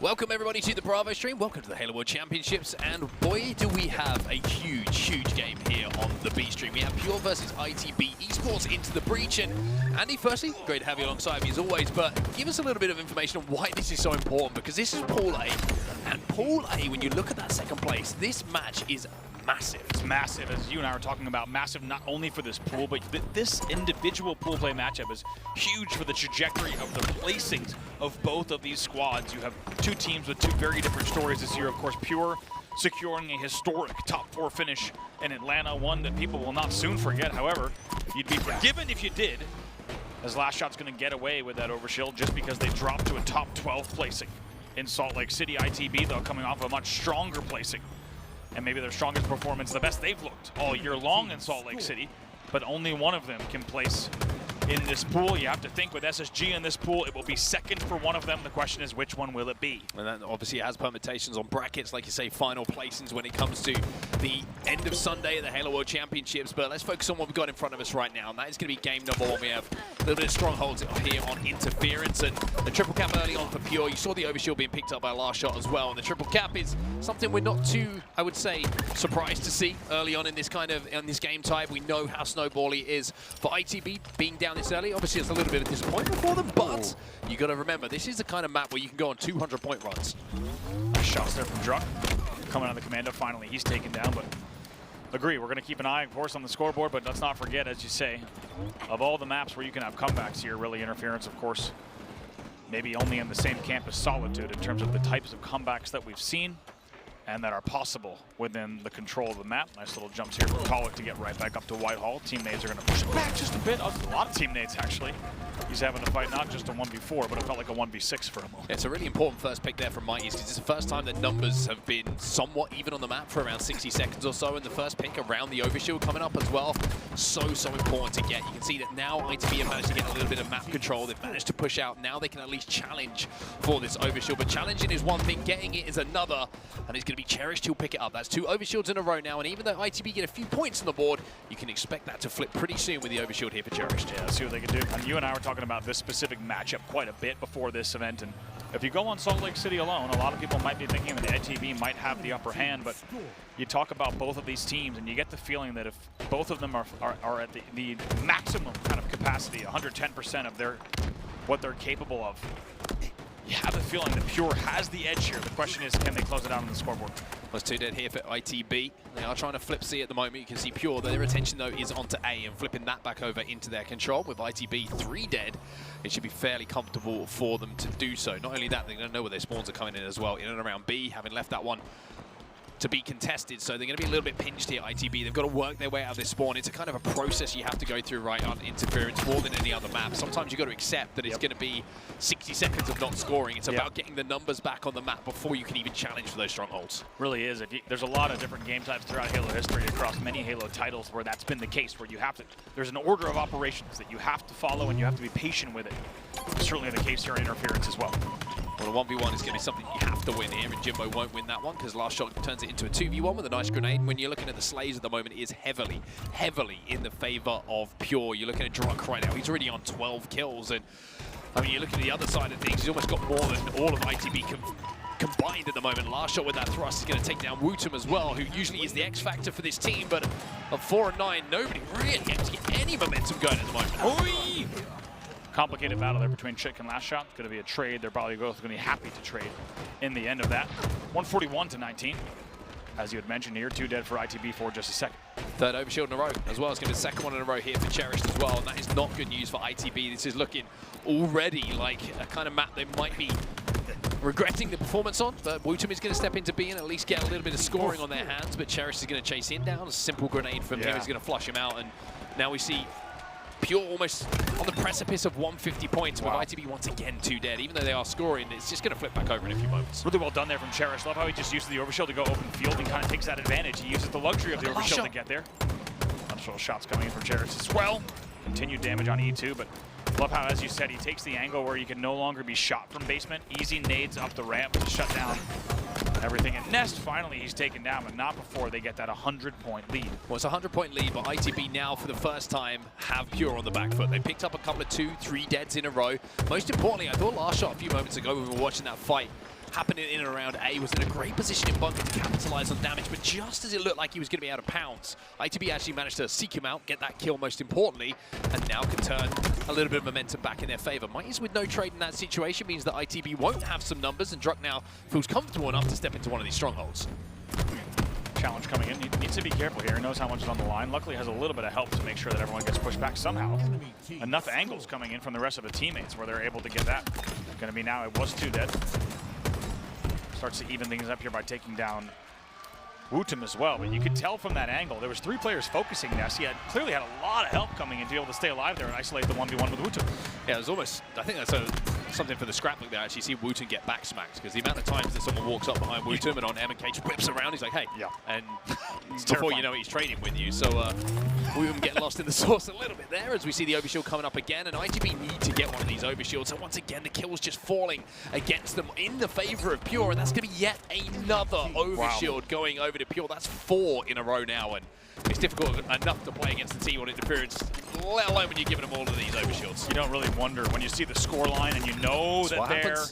Welcome everybody to the Bravo stream. Welcome to the Halo World Championships, and boy do we have a huge game here on the B stream. We have Pure versus ITB Esports into the breach, and Andy, firstly, great to have you alongside me as always, but give us a little bit of information on why this is so important, because this is Pool A, and Pool A, when you look at that second place, this match is massive. It's massive, as you and I were talking about, massive not only for this pool, but this individual pool play matchup is huge for the trajectory of the placings of both of these squads. You have two teams with two very different stories this year. Of course, Pure securing a historic top 4 finish in Atlanta, one that people will not soon forget. However, you'd be forgiven if you did, as LastShot's going to get away with that overshield just because they dropped to a top 12 placing in Salt Lake City. ITB, though, coming off a much stronger placing, and maybe their strongest performance, the best they've looked all year long in Salt Lake City, but only one of them can place in this pool. You have to think with SSG in this pool, it will be second for one of them. The question is, which one will it be? And that obviously has permutations on brackets, like you say, final placings when it comes to the end of Sunday at the Halo World Championships. But let's focus on what we've got in front of us right now, and that is going to be game number 1. We have a little bit of strongholds here on interference, and the triple cap early on for Pure. You saw the overshield being picked up by LastShot as well, and the triple cap is something we're not too, I would say, surprised to see early on in this game type. We know how snowbally it is for ITB being down this early. Obviously, it's a little bit of disappointment for them, but you got to remember, this is the kind of map where you can go on 200-point runs. Nice shots there from Druk. Coming on the commando, finally, he's taken down, but agree, we're going to keep an eye, of course, on the scoreboard, but let's not forget, as you say, of all the maps where you can have comebacks here, really interference, of course, maybe only in the same camp as Solitude in terms of the types of comebacks that we've seen and that are possible within the control of the map. Nice little jumps here from Taulek to get right back up to Whitehall. Teammates are going to push it back just a bit. A lot of teammates, actually. He's having to fight not just a 1v4, but it felt like a 1v6 for him. It's a really important first pick there from zMightys, because it's the first time that numbers have been somewhat even on the map for around 60 seconds or so, and the first pick around the overshield coming up as well. So important to get. You can see that now ITB have managed to get a little bit of map control. They've managed to push out. Now they can at least challenge for this overshield, but challenging is one thing, getting it is another, and it's going to be Cherished who'll pick it up. That's 2 overshields in a row now, and even though ITB get a few points on the board, you can expect that to flip pretty soon with the overshield here for Cherished. Yeah, let's see what they can do. And you and I were talking about this specific matchup quite a bit before this event, and if you go on Salt Lake City alone, a lot of people might be thinking that ITB might have the upper hand, but you talk about both of these teams and you get the feeling that if both of them are at the maximum kind of capacity, 110% of what they're capable of, you have the feeling that Pure has the edge here. The question is, can they close it out on the scoreboard? Well, it's 2 dead here for ITB. They are trying to flip C at the moment. You can see Pure, their attention though is onto A and flipping that back over into their control. With ITB 3 dead, it should be fairly comfortable for them to do so. Not only that, they're going to know where their spawns are coming in as well, in and around B, having left that one to be contested, so they're going to be a little bit pinched here, ITB. They've got to work their way out of this spawn. It's a kind of a process you have to go through right on interference more than any other map. Sometimes you've got to accept that it's going to be 60 seconds of not scoring. It's about getting the numbers back on the map before you can even challenge for those strongholds. Really is. There's a lot of different game types throughout Halo history across many Halo titles where that's been the case, where you have to, there's an order of operations that you have to follow and you have to be patient with it. Certainly the case here in interference as well. Well, a 1v1 is going to be something you have to win here, and Jimbo won't win that one because LastShot turns it into a 2v1 with a nice grenade. When you're looking at the slays at the moment, it is heavily in the favor of Pure. You're looking at Druk right now. He's already on 12 kills, and I mean, you look at the other side of things, he's almost got more than all of ITB combined at the moment. LastShot with that thrust is going to take down WuTum as well, who usually is the X factor for this team, but at 4 and 9, nobody really gets to get any momentum going at the moment. Oy! Complicated battle there between TchiK and LastShot. Going to be a trade. They're probably both going to be happy to trade in the end of that. 141 to 19. As you had mentioned here, 2 dead for ITB for just a second. 3rd overshield in a row as well. It's going to be the 2nd one in a row here for Cherished as well, and that is not good news for ITB. This is looking already like a kind of map they might be regretting the performance on, but WuTum is going to step into B and at least get a little bit of scoring on their hands, but Cherished is going to chase him down. A simple grenade from him is going to flush him out, and now we see Pure almost on the precipice of 150 points with ITB once again 2 dead. Even though they are scoring, it's just going to flip back over in a few moments. Really well done there from Cherished. Love how he just uses the overshield to go open field and kind of takes that advantage. He uses the luxury of the overshield to get there. Natural shots coming in from Cherished as well. Continued damage on E2, but love how, as you said, he takes the angle where you can no longer be shot from basement. Easy nades up the ramp to shut down everything. And Nest, finally, he's taken down, but not before they get that 100-point lead. Well, it's a 100-point lead, but ITB now, for the first time, have Pure on the back foot. They picked up a couple of 2, 3 deads in a row. Most importantly, I thought LastShot a few moments ago when we were watching that fight, happening in and around A, was in a great position in bunker to capitalize on damage, but just as it looked like he was going to be out of pounds, ITB actually managed to seek him out, get that kill most importantly, and now can turn a little bit of momentum back in their favor. zMightys with no trade in that situation means that ITB won't have some numbers, and Druk now feels comfortable enough to step into one of these strongholds. Challenge coming in. He needs to be careful here. He knows how much is on the line. Luckily has a little bit of help to make sure that everyone gets pushed back somehow. Enough angles coming in from the rest of the teammates where they're able to get that. Gonna be now, it was 2 dead. Starts to even things up here by taking down WuTum as well, but you could tell from that angle, there was 3 players focusing Ness. He clearly had a lot of help coming in to be able to stay alive there and isolate the 1v1 with WuTum. Yeah, it was almost, I think that's something for the scrapbook there, actually see WuTum get back smacked, because the amount of times that someone walks up behind WuTum and on M&K just whips around, he's like, hey, yeah. And before terrifying. you know it, he's trading with you. So WuTum getting lost in the sauce a little bit there as we see the overshield coming up again, and ITB need to get one of these overshields. So once again, the kills just falling against them in the favor of Pure, and that's going to be yet another overshield going over to Pure. That's 4 in a row now, and it's difficult enough to play against the team on interference, let alone when you're giving them all of these overshields. You don't really wonder when you see the score line and you know that there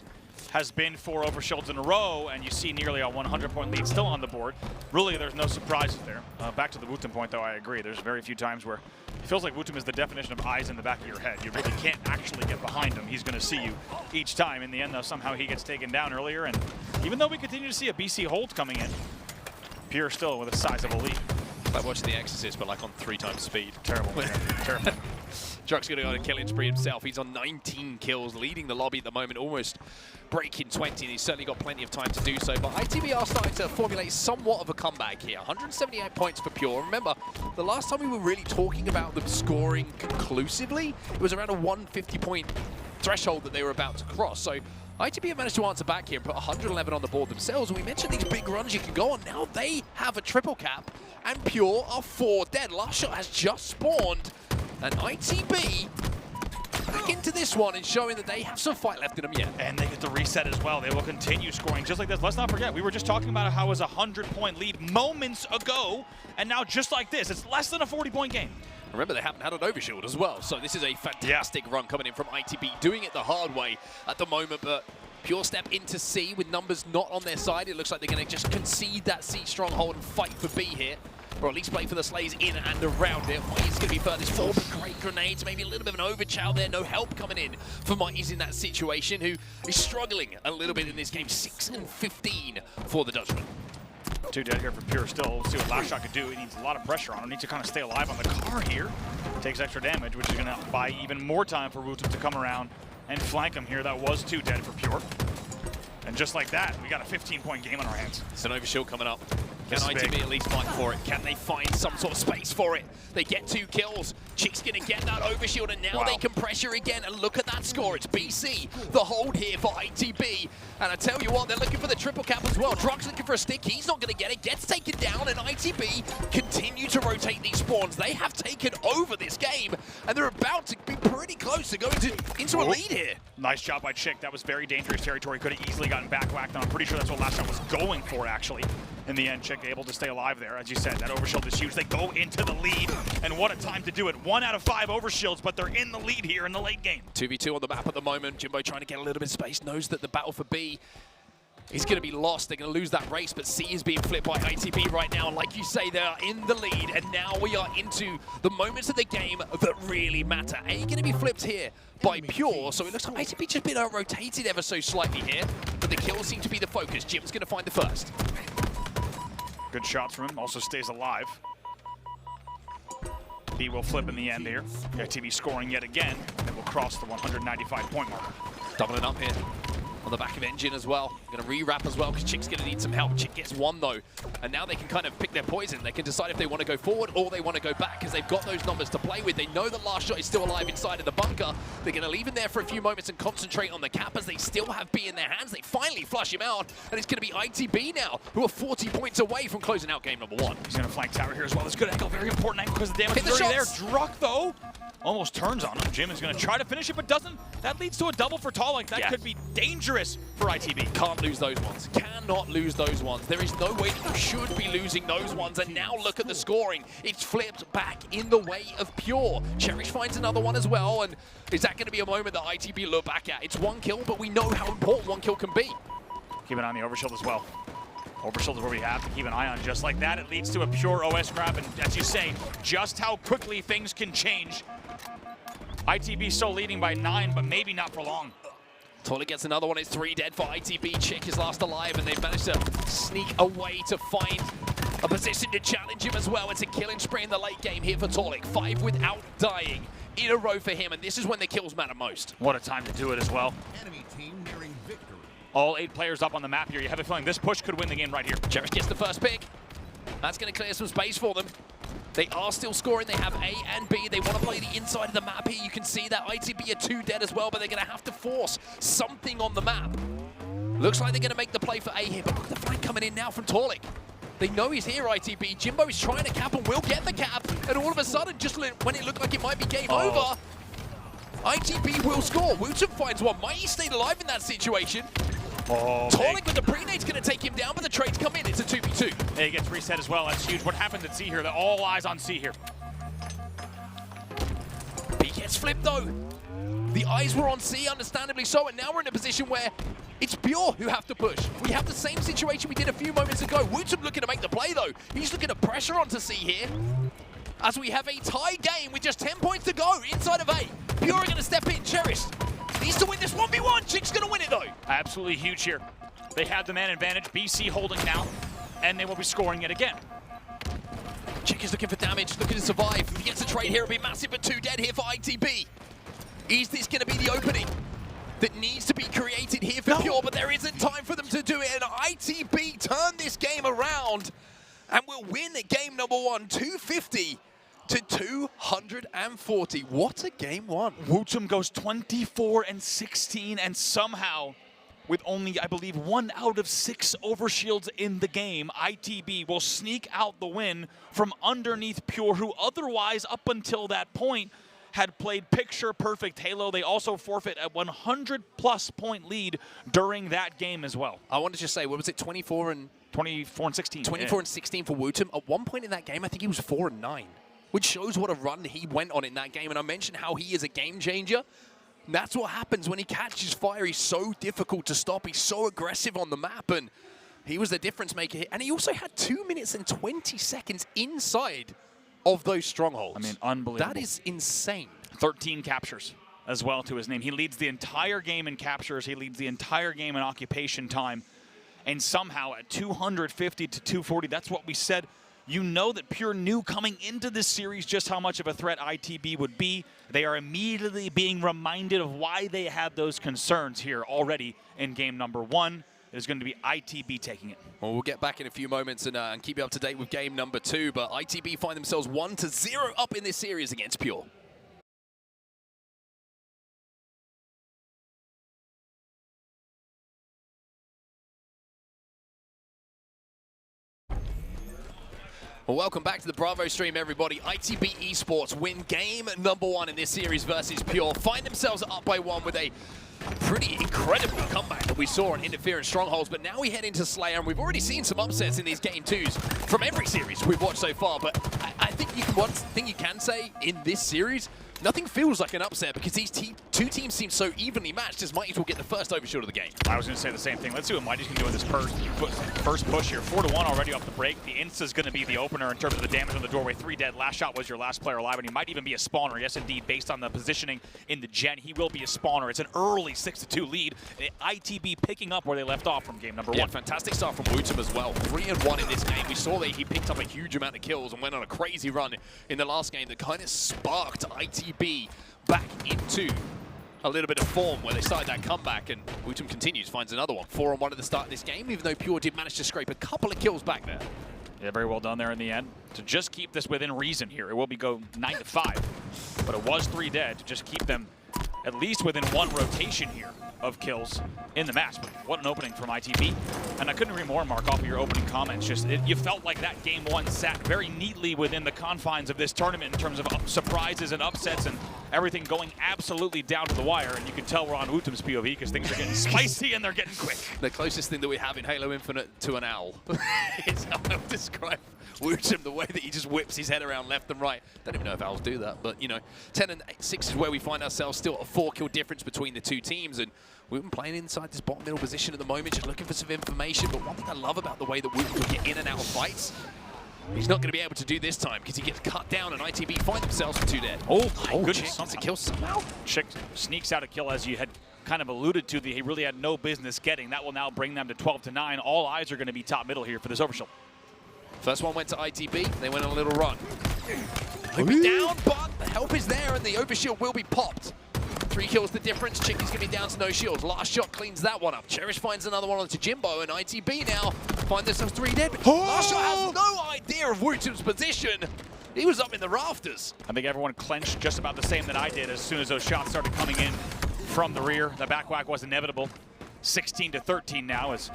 has been 4 overshields in a row, and you see nearly a 100-point lead still on the board. Really, there's no surprises there. Back to the WuTum point, though, I agree. There's very few times where it feels like WuTum is the definition of eyes in the back of your head. You really can't actually get behind him. He's going to see you each time. In the end, though, somehow he gets taken down earlier, and even though we continue to see a BC hold coming in, Pure still with a sizable lead. Like watching The Exorcist, but like on 3 times speed. Terrible. Yeah, terrible. Druk's going to go on a killing spree himself. He's on 19 kills, leading the lobby at the moment, almost breaking 20, and he's certainly got plenty of time to do so. But ITB are starting to formulate somewhat of a comeback here. 178 points for Pure. Remember, the last time we were really talking about them scoring conclusively, it was around a 150-point threshold that they were about to cross. So ITB have managed to answer back here and put 111 on the board themselves. And we mentioned these big runs you can go on. Now they have a triple cap, and Pure are 4 dead. LastShot has just spawned, and ITB back into this one and showing that they have some fight left in them yet. And they get the reset as well. They will continue scoring just like this. Let's not forget, we were just talking about how it was a 100-point lead moments ago, and now just like this, it's less than a 40-point game. Remember, they haven't had an overshield as well, so this is a fantastic run coming in from ITB, doing it the hard way at the moment, but Pure step into C with numbers not on their side. It looks like they're going to just concede that C stronghold and fight for B here, or at least play for the Slays in and around it. zMightys going to be furthest forward with great grenades, maybe a little bit of an overchow there. No help coming in for zMightys in that situation, who is struggling a little bit in this game. 6 and 15 for the Dutchman. 2 dead here for Pure still. Let's see what LastShot could do. He needs a lot of pressure on him. Needs to kind of stay alive on the car here. Takes extra damage, which is going to buy even more time for WuTum to come around and flank him here. That was 2 dead for Pure. And just like that, we got a 15-point game on our hands. It's an overshield coming up. Can ITB at least fight for it? Can they find some sort of space for it? They get 2 kills. TchiK's going to get that overshield, and now they can pressure again. And look at that score. It's BC, the hold here for ITB. And I tell you what, they're looking for the triple cap as well. Druk's looking for a stick. He's not going to get it. Gets taken down, and ITB continue to rotate these spawns. They have taken over this game, and they're about to be pretty close to going into a lead here. Nice job by TchiK. That was very dangerous territory. Could have easily gotten back whacked, and I'm pretty sure that's what LastShot was going for, actually. In the end, TchiK able to stay alive there. As you said, that overshield is huge. They go into the lead, and what a time to do it. 1 out of 5 overshields, but they're in the lead here in the late game. 2v2 on the map at the moment. Jimbo trying to get a little bit of space, knows that the battle for B is going to be lost. They're going to lose that race, but C is being flipped by ITB right now. And like you say, they are in the lead, and now we are into the moments of the game that really matter. A going to be flipped here by Pure, so it looks like ITB just been rotated ever so slightly here, but the kills seem to be the focus. Jim's going to find the first. Good shots from him, also stays alive. B will flip in the end here. ITB scoring yet again, and will cross the 195-point mark. Doubling up here on the back of Engine as well. Going to re-wrap as well, because TchiK's going to need some help. TchiK gets 1 though, and now they can kind of pick their poison. They can decide if they want to go forward or they want to go back, because they've got those numbers to play with. They know that LastShot is still alive inside of the bunker. They're going to leave him there for a few moments and concentrate on the cap, as they still have B in their hands. They finally flush him out, and it's going to be ITB now, who are 40 points away from closing out game number 1. He's going to flank tower here as well. It's good angle, very important angle, because the damage is already there. Druk, though, almost turns on him. Jim is going to try to finish it, but doesn't. That leads to a double for Taulek. That could be dangerous for ITB. Can't lose those ones. Cannot lose those ones. There is no way that you should be losing those ones. And now look at the scoring. It's flipped back in the way of Pure. Cherished finds another one as well. And is that going to be a moment that ITB look back at? It's 1 kill, but we know how important 1 kill can be. Keep an eye on the overshield as well. Overshield is where we have to keep an eye on. Just like that, it leads to a pure OS grab, and as you say, just how quickly things can change. ITB still leading by 9, but maybe not for long. Taulek gets another one. It's 3 dead for ITB. TchiK is last alive, and they've managed to sneak away to find a position to challenge him as well. It's a killing spree in the late game here for Taulek. 5 without dying in a row for him, and this is when the kills matter most. What a time to do it as well. Enemy team nearing victory. All 8 players up on the map here. You have a feeling this push could win the game right here. Cherished gets the first pick. That's going to clear some space for them. They are still scoring. They have A and B. They want to play the inside of the map here. You can see that ITB are 2 dead as well, but they're going to have to force something on the map. Looks like they're going to make the play for A here, but look at the fight coming in now from Taulek. They know he's here, ITB. Jimbo is trying to cap and will get the cap, and all of a sudden, just when it looked like it might be game over, ITB will score. WuTum finds one. zMightys stayed alive in that situation. Taulek with the pre-nade's going to take him down, but the trades come in. It's a 2v2. Yeah, he gets reset as well. That's huge. What happens at C here? They're all eyes on C here. B gets flipped, though. The eyes were on C, understandably so, and now we're in a position where it's Pure who have to push. We have the same situation we did a few moments ago. WuTum looking to make the play, though. He's looking to pressure onto C here, as we have a tie game with just 10 points to go inside of A. Pure are going to step in. Cherished needs to win this 1v1. TchiK's going to win it, though. Absolutely huge here. They have the man advantage. BC holding now, and they will be scoring it again. TchiK is looking for damage, looking to survive. If he gets a trade here, it'll be massive, but 2 dead here for ITB. Is this going to be the opening that needs to be created here for Pure? But there isn't time for them to do it, and ITB turn this game around and will win game number 1, 250 to 240. What a game 1. WuTum goes 24-16, and somehow, with only, I believe, 1 out of 6 overshields in the game, ITB will sneak out the win from underneath Pure, who otherwise, up until that point, had played picture-perfect Halo. They also forfeit a 100-plus point lead during that game as well. I wanted to just say, what was it, 24 and 16. 24 and 16 for WuTum. At one point in that game, I think he was 4 and 9, which shows what a run he went on in that game. And I mentioned how he is a game changer. That's what happens when he catches fire. He's so difficult to stop. He's so aggressive on the map, and he was the difference maker here. And he also had 2 minutes and 20 seconds inside of those strongholds. I mean, unbelievable. That is insane. 13 captures as well to his name. He leads the entire game in captures. He leads the entire game in occupation time. And somehow at 250 to 240, that's what we said. You know that Pure knew coming into this series just how much of a threat ITB would be. They are immediately being reminded of why they had those concerns here already in game number 1. It is going to be ITB taking it. Well, we'll get back in a few moments and keep you up to date with game number 2. But ITB find themselves 1-0 up in this series against Pure. Well, welcome back to the Bravo stream, everybody. ITB Esports win game number 1 in this series versus Pure. Find themselves up by 1 with a pretty incredible comeback that we saw on Interference Strongholds. But now we head into Slayer, and we've already seen some upsets in these game 2s from every series we've watched so far. But I think one thing you can say in this series, nothing feels like an upset because these 2 teams seem so evenly matched as zMightys will get the first overshield of the game. I was going to say the same thing. Let's see what zMightys can do in this first push here. 4-1 already off the break. The Insta is going to be the opener in terms of the damage on the doorway. 3 dead. LastShot was your last player alive, and he might even be a spawner. Yes, indeed, based on the positioning in the gen, he will be a spawner. It's an early 6-2 lead. ITB picking up where they left off from game number 1. Fantastic start from WuTum as well. 3-1 in this game. We saw that he picked up a huge amount of kills and went on a crazy run in the last game that kind of sparked ITB back into a little bit of form where they started that comeback, and WuTum continues, finds another one. 4-1 at the start of this game, even though Pure did manage to scrape a couple of kills back there. Yeah, very well done there in the end. To just keep this within reason here. It will be go 9-5, but it was 3 dead to just keep them at least within 1 rotation here of kills in the match. But what an opening from ITB. And I couldn't agree more, Mark, off of your opening comments. You felt like that game 1 sat very neatly within the confines of this tournament in terms of surprises and upsets and everything going absolutely down to the wire. And you can tell we're on WuTum's POV because things are getting spicy and they're getting quick. The closest thing that we have in Halo Infinite to an owl is how I would describe WuTum, the way that he just whips his head around left and right. Don't even know if owls do that, but you know, 10-6 is where we find ourselves, still 4-kill difference between the two teams, and WuTum playing inside this bottom middle position at the moment, just looking for some information. But one thing I love about the way that WuTum can get in and out of fights, he's not going to be able to do this time because he gets cut down, and ITB find themselves with 2 dead. Oh, goodness. Gets a kill somehow. TchiK sneaks out a kill, as you had kind of alluded to. He really had no business getting. That will now bring them to 12-9. All eyes are going to be top middle here for this overshield. First one went to ITB. They went on a little run. Be down, but the help is there, and the overshield will be popped. 3 kills the difference. TchiK is going to be down to no shields. LastShot cleans that one up. Cherished finds another one onto Jimbo, and ITB now find themselves 3 dead. But LastShot has no idea of WuTum's position. He was up in the rafters. I think everyone clenched just about the same that I did as soon as those shots started coming in from the rear. The back whack was inevitable. 16-13 now as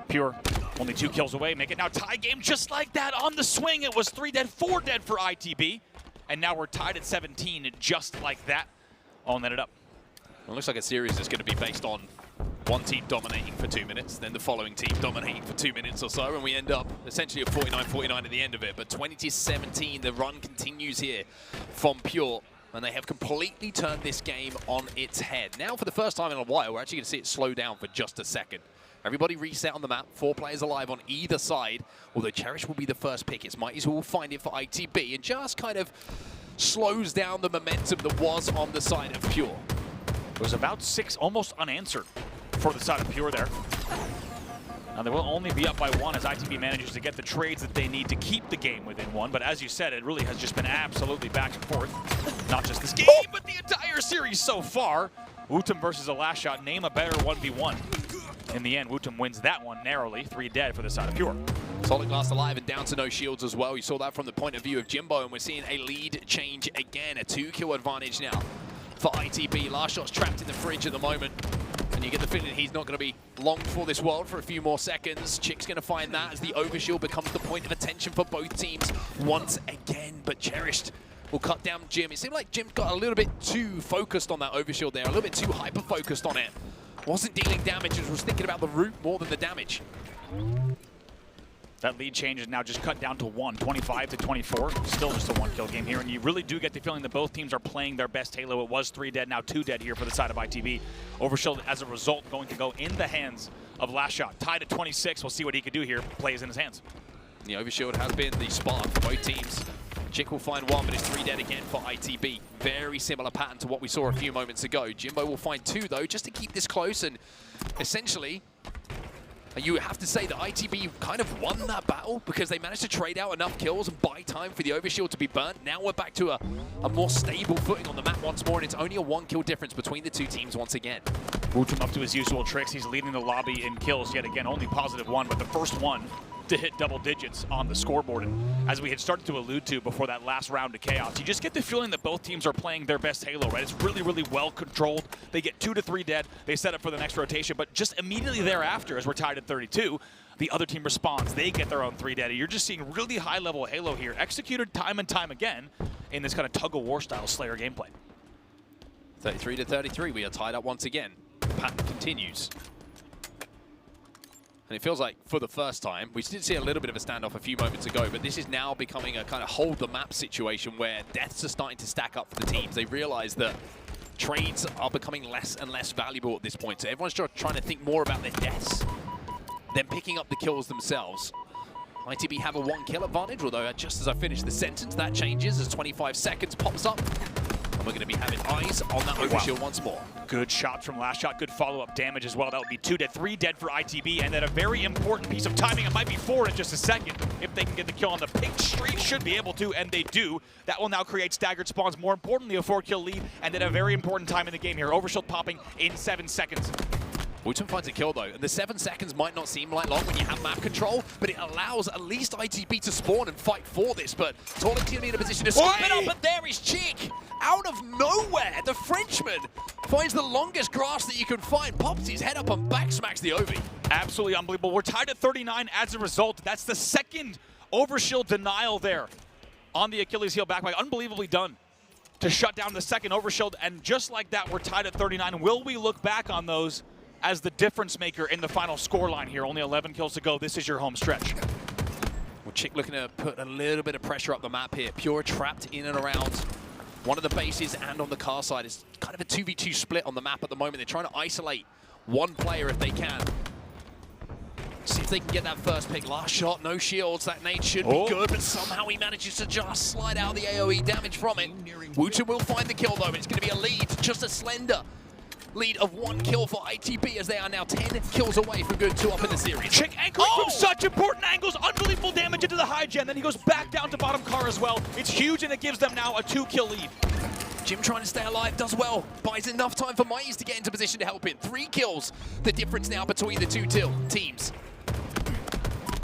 Pure only 2 kills away. Make it now tie game just like that on the swing. It was 3 dead, 4 dead for ITB. And now we're tied at 17 just like that. All netted up. It looks like a series is going to be based on one team dominating for 2 minutes, then the following team dominating for 2 minutes or so, and we end up essentially at 49-49 at the end of it. But 20-17, the run continues here from Pure, and they have completely turned this game on its head. Now, for the first time in a while, we're actually going to see it slow down for just a second. Everybody reset on the map, 4 players alive on either side, although Cherished will be the first pick. It's zMightys who will find it for ITB, and just kind of slows down the momentum that was on the side of Pure. It was about 6 almost unanswered for the side of Pure there. Now they will only be up by 1 as ITB manages to get the trades that they need to keep the game within 1. But as you said, it really has just been absolutely back and forth. Not just this game, but the entire series so far. WuTum versus a LastShot. Name a better 1v1. In the end, WuTum wins that one narrowly. 3 dead for the side of Pure. Taulek last alive and down to no shields as well. You saw that from the point of view of Jimbo, and we're seeing a lead change again. A 2-kill advantage now for ITB. LastShot's trapped in the fridge at the moment, and you get the feeling he's not going to be long for this world for a few more seconds. TchiK's going to find that as the overshield becomes the point of attention for both teams once again. But Cherished will cut down Jim. It seemed like Jim got a little bit too focused on that overshield there, a little bit too hyper-focused on it. Wasn't dealing damage, was thinking about the root more than the damage. That lead change is now just cut down to 1, 25-24. Still just a 1-kill game here, and you really do get the feeling that both teams are playing their best Halo. It was 3 dead, now 2 dead here for the side of ITB. Overshield, as a result, going to go in the hands of LastShot. Tied at 26, we'll see what he can do here. Plays in his hands. The overshield has been the spark for both teams. TchiK will find 1, but it's 3 dead again for ITB. Very similar pattern to what we saw a few moments ago. Jimbo will find 2, though, just to keep this close, and essentially, you have to say that ITB kind of won that battle because they managed to trade out enough kills and buy time for the overshield to be burnt. Now we're back to a more stable footing on the map once more, and it's only a 1-kill difference between the 2 teams once again. WuTum up to his usual tricks. He's leading the lobby in kills yet again, only +1, but the first one to hit double digits on the scoreboard. And as we had started to allude to before that last round of chaos, you just get the feeling that both teams are playing their best Halo, right? It's really, really well controlled. They get 2 to 3 dead. They set up for the next rotation, but just immediately thereafter, as we're tied at 32, the other team responds. They get their own 3 dead. You're just seeing really high-level Halo here, executed time and time again in this kind of tug-of-war style Slayer gameplay. 33-33, we are tied up once again. The pattern continues. And it feels like, for the first time, we did see a little bit of a standoff a few moments ago, but this is now becoming a kind of hold-the-map situation where deaths are starting to stack up for the teams. They realize that trades are becoming less and less valuable at this point, so everyone's trying to think more about their deaths than picking up the kills themselves. ITB have a 1-kill advantage, although just as I finish the sentence, that changes as 25 seconds pops up. And we're going to be having eyes on that overshield once more. Good shots from LastShot, good follow-up damage as well. That would be 2 dead, 3 dead for ITB, and then a very important piece of timing. It might be 4 in just a second. If they can get the kill on the pink streak, should be able to, and they do. That will now create staggered spawns. More importantly, a 4-kill lead, and then a very important time in the game here. Overshield popping in 7 seconds. WuTum finds a kill, though, and the 7 seconds might not seem like long when you have map control, but it allows at least ITB to spawn and fight for this. But Taulek's going to be in a position to scoop it up, but there is TchiK. Out of nowhere, the Frenchman finds the longest grass that you can find, pops his head up and back smacks the Ovi. Absolutely unbelievable. We're tied at 39 as a result. That's the second overshield denial there on the Achilles heel backpack. Unbelievably done to shut down the second overshield, and just like that, we're tied at 39. Will we look back on those as the difference maker in the final scoreline here? Only 11 kills to go. This is your home stretch. Well, TchiK looking to put a little bit of pressure up the map here. Pure trapped in and around one of the bases and on the car side. It's kind of a 2v2 split on the map at the moment. They're trying to isolate one player if they can. See if they can get that first pick. Last shot, no shields. That nade should be good, but somehow he manages to just slide out the AoE damage from it. WuTum will find the kill though. It's going to be a lead, just a slender lead of 1 kill for ITB as they are now 10 kills away from going 2 up in the series. TchiK anchoring from such important angles, unbelievable damage into the high gen, then he goes back down to bottom car as well. It's huge and it gives them now a 2-kill lead. Jim trying to stay alive, does well, buys enough time for zMightys to get into position to help him. 3 kills, the difference now between the two teams.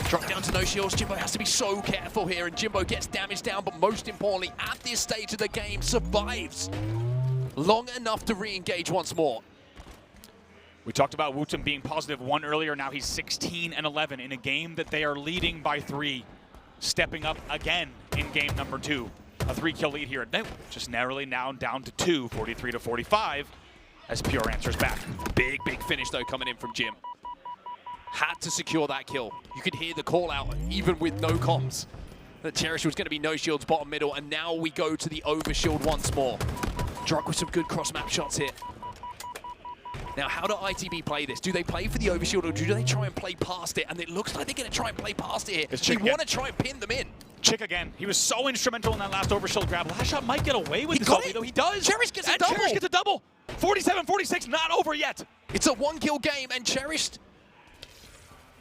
Drop down to no shields. Jimbo has to be so careful here, and Jimbo gets damaged down, but most importantly, at this stage of the game, survives long enough to re-engage once more. We talked about WuTum being +1 earlier. Now he's 16 and 11 in a game that they are leading by 3, stepping up again in game number 2. A 3-kill lead here. No, just narrowly now down to 2, 43 to 45, as Pure answers back. Big finish though coming in from Jim. Had to secure that kill. You could hear the call out even with no comms. That Cherished was going to be no shields bottom middle, and now we go to the overshield once more. Druk with some good cross-map shots here. Now, how do ITB play this? Do they play for the overshield, or do they try and play past it? And it looks like they're going to try and play past it here. They want to try and pin them in. TchiK again. He was so instrumental in that last overshield grab. LastShot might get away with this, though. He does. Cherished gets a double. Cherished gets a double. 47-46, not over yet. It's a 1-kill game, and Cherished,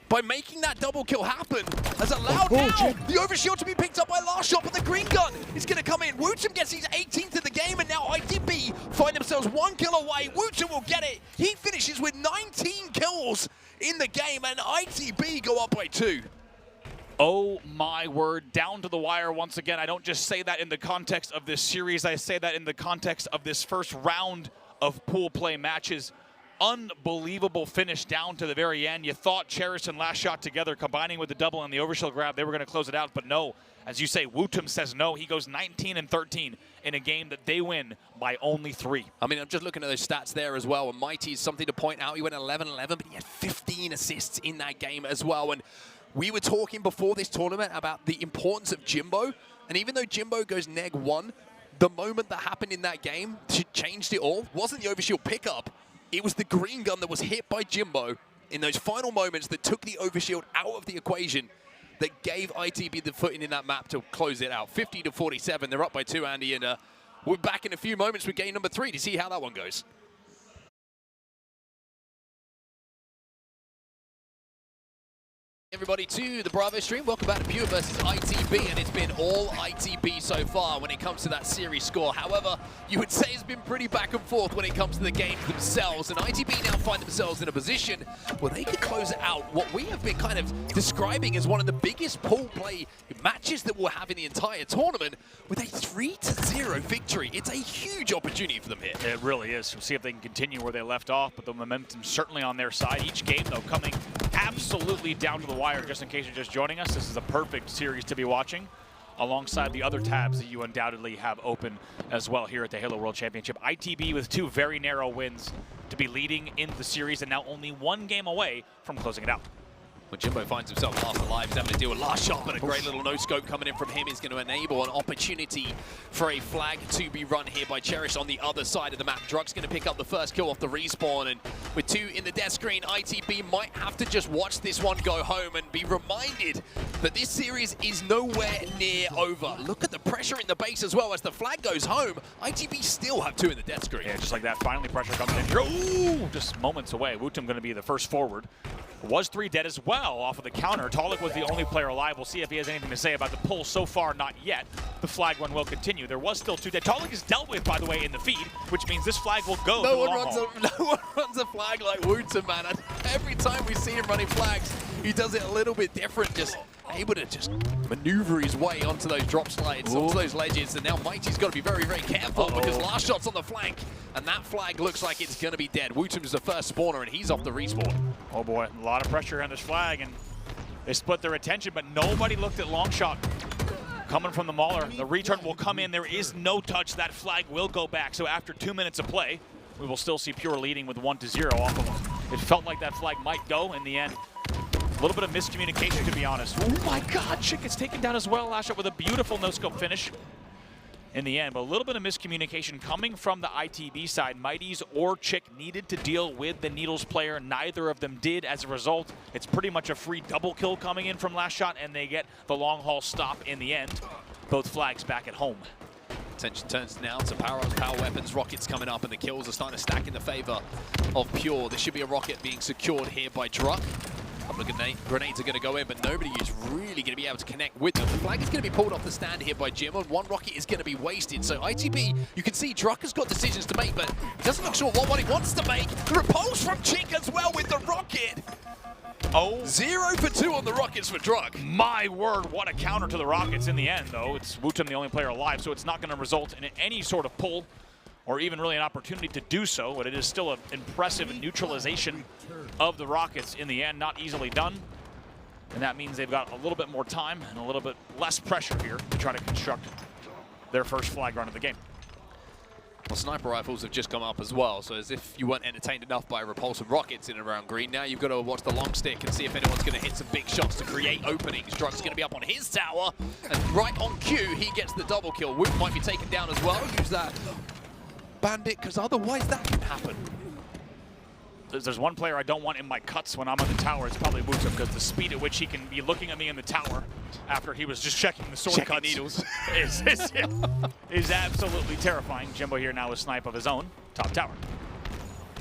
by making that double kill happen, has allowed now the overshield to be picked up by LastShot, but the green gun is going to come in. WuTum gets his 18th of the game, and now ITB find themselves 1 kill away. WuTum will get it. He finishes with 19 kills in the game, and ITB go up by 2. Oh my word, down to the wire once again. I don't just say that in the context of this series, I say that in the context of this first round of pool play matches. Unbelievable finish down to the very end. You thought Cherished and LastShot together, combining with the double and the overshield grab, they were going to close it out, but no. As you say, WuTum says no. He goes 19 and 13 in a game that they win by only 3. I mean, I'm just looking at those stats there as well, and Mighty's something to point out. He went 11-11, but he had 15 assists in that game as well. And we were talking before this tournament about the importance of Jimbo, and even though Jimbo goes -1, the moment that happened in that game changed it all. Wasn't the overshield pickup. It was the green gun that was hit by Jimbo in those final moments that took the overshield out of the equation, that gave ITB the footing in that map to close it out. 50 to 47, they're up by 2, Andy, and we're back in a few moments with game number 3 to see how that one goes. Everybody to the Bravo stream. Welcome back to Pure versus ITB, and it's been all ITB so far when it comes to that series score. However, you would say it's been pretty back and forth when it comes to the games themselves, and ITB now find themselves in a position where they could close out what we have been kind of describing as one of the biggest pool play matches that we'll have in the entire tournament, with a 3-0 victory. It's a huge opportunity for them here. It really is. We'll see if they can continue where they left off, but the momentum's certainly on their side. Each game, though, coming absolutely down to the wire. Just in case you're just joining us, this is a perfect series to be watching, alongside the other tabs that you undoubtedly have open as well here at the Halo World Championship. ITB with 2 very narrow wins to be leading in the series, and now only 1 game away from closing it out. When Jimbo finds himself half alive, he's having to deal with LastShot, but a great little no-scope coming in from him is going to enable an opportunity for a flag to be run here by Cherished on the other side of the map. Druk's going to pick up the first kill off the respawn, and with 2 in the death screen, ITB might have to just watch this one go home and be reminded that this series is nowhere near over. Look at the pressure in the base as well. As the flag goes home, ITB still have 2 in the death screen. Yeah, just like that, finally pressure comes in. Ooh, just moments away. WuTum going to be the first forward. Was 3 dead as well off of the counter. Taulek was the only player alive. We'll see if he has anything to say about the pull so far. Not yet. The flag run will continue. There was still 2 dead. Taulek is dealt with, by the way, in the feed, which means this flag will go. No one runs a flag like WuTum, man. And every time we see him running flags, he does it a little bit different. Just able to just maneuver his way onto those drop slides, onto those ledges. And now Mighty's got to be very, very careful because LastShot's on the flank, and that flag looks like it's going to be dead. WuTum's the first spawner, and he's off the respawn. Oh boy, a lot of pressure on this flag, and they split their attention, but nobody looked at LongShot coming from the Mauler. The return will come in. There is no touch. That flag will go back. So after 2 minutes of play, we will still see Pure leading with 1-0 off of them. It felt like that flag might go in the end. A little bit of miscommunication, to be honest. Oh my God, TchiK is taken down as well. LastShot with a beautiful no-scope finish. in the end. But a little bit of miscommunication coming from the ITB side. zMightys or TchiK needed to deal with the Needles player. Neither of them did. As a result, it's pretty much a free double kill coming in from LastShot, and they get the long haul stop in the end. Both flags back at home. Attention turns now to power weapons. Rockets coming up, and the kills are starting to stack in the favor of Pure. There should be a rocket being secured here by Druk. A couple of grenades are going to go in, but nobody is really going to be able to connect with them. The flag is going to be pulled off the stand here by Jim, and one rocket is going to be wasted. So ITB, you can see Druk has got decisions to make, but he doesn't look sure what he wants to make. Repulse from TchiK as well with the rocket. Oh, 0 for 2 on the rockets for Druk. my word, what a counter to the Rockets in the end, though. It's WuTum, the only player alive, so it's not going to result in any sort of pull or even really an opportunity to do so, but it is still an impressive neutralization of the Rockets in the end. Not easily done, and that means they've got a little bit more time and a little bit less pressure here to try to construct their first flag run of the game. Well, sniper rifles have just come up as well, so as if you weren't entertained enough by repulsive rockets in and around green, now you've got to watch the long stick and see if anyone's going to hit some big shots to create openings. Druk's going to be up on his tower, and right on cue, he gets the double kill. WuTum might be taken down as well. Use that bandit, because otherwise that can happen. There's one player I don't want in my cuts when I'm on the tower. It's probably WuTum, because the speed at which he can be looking at me in the tower after he was just checking the sword cut needles is absolutely terrifying. Jimbo here now with snipe of his own, top tower.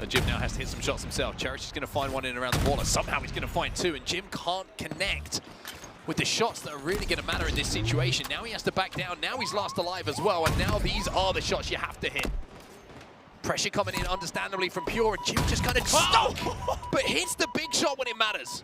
Jim now has to hit some shots himself. Cherished is going to find one in around the water. Somehow he's going to find two, and Jim can't connect with the shots that are really going to matter in this situation. Now he has to back down. Now he's last alive as well, and now these are the shots you have to hit. Pressure coming in, understandably, from Pure, and Jim just kind of stuck, but hits the big shot when it matters.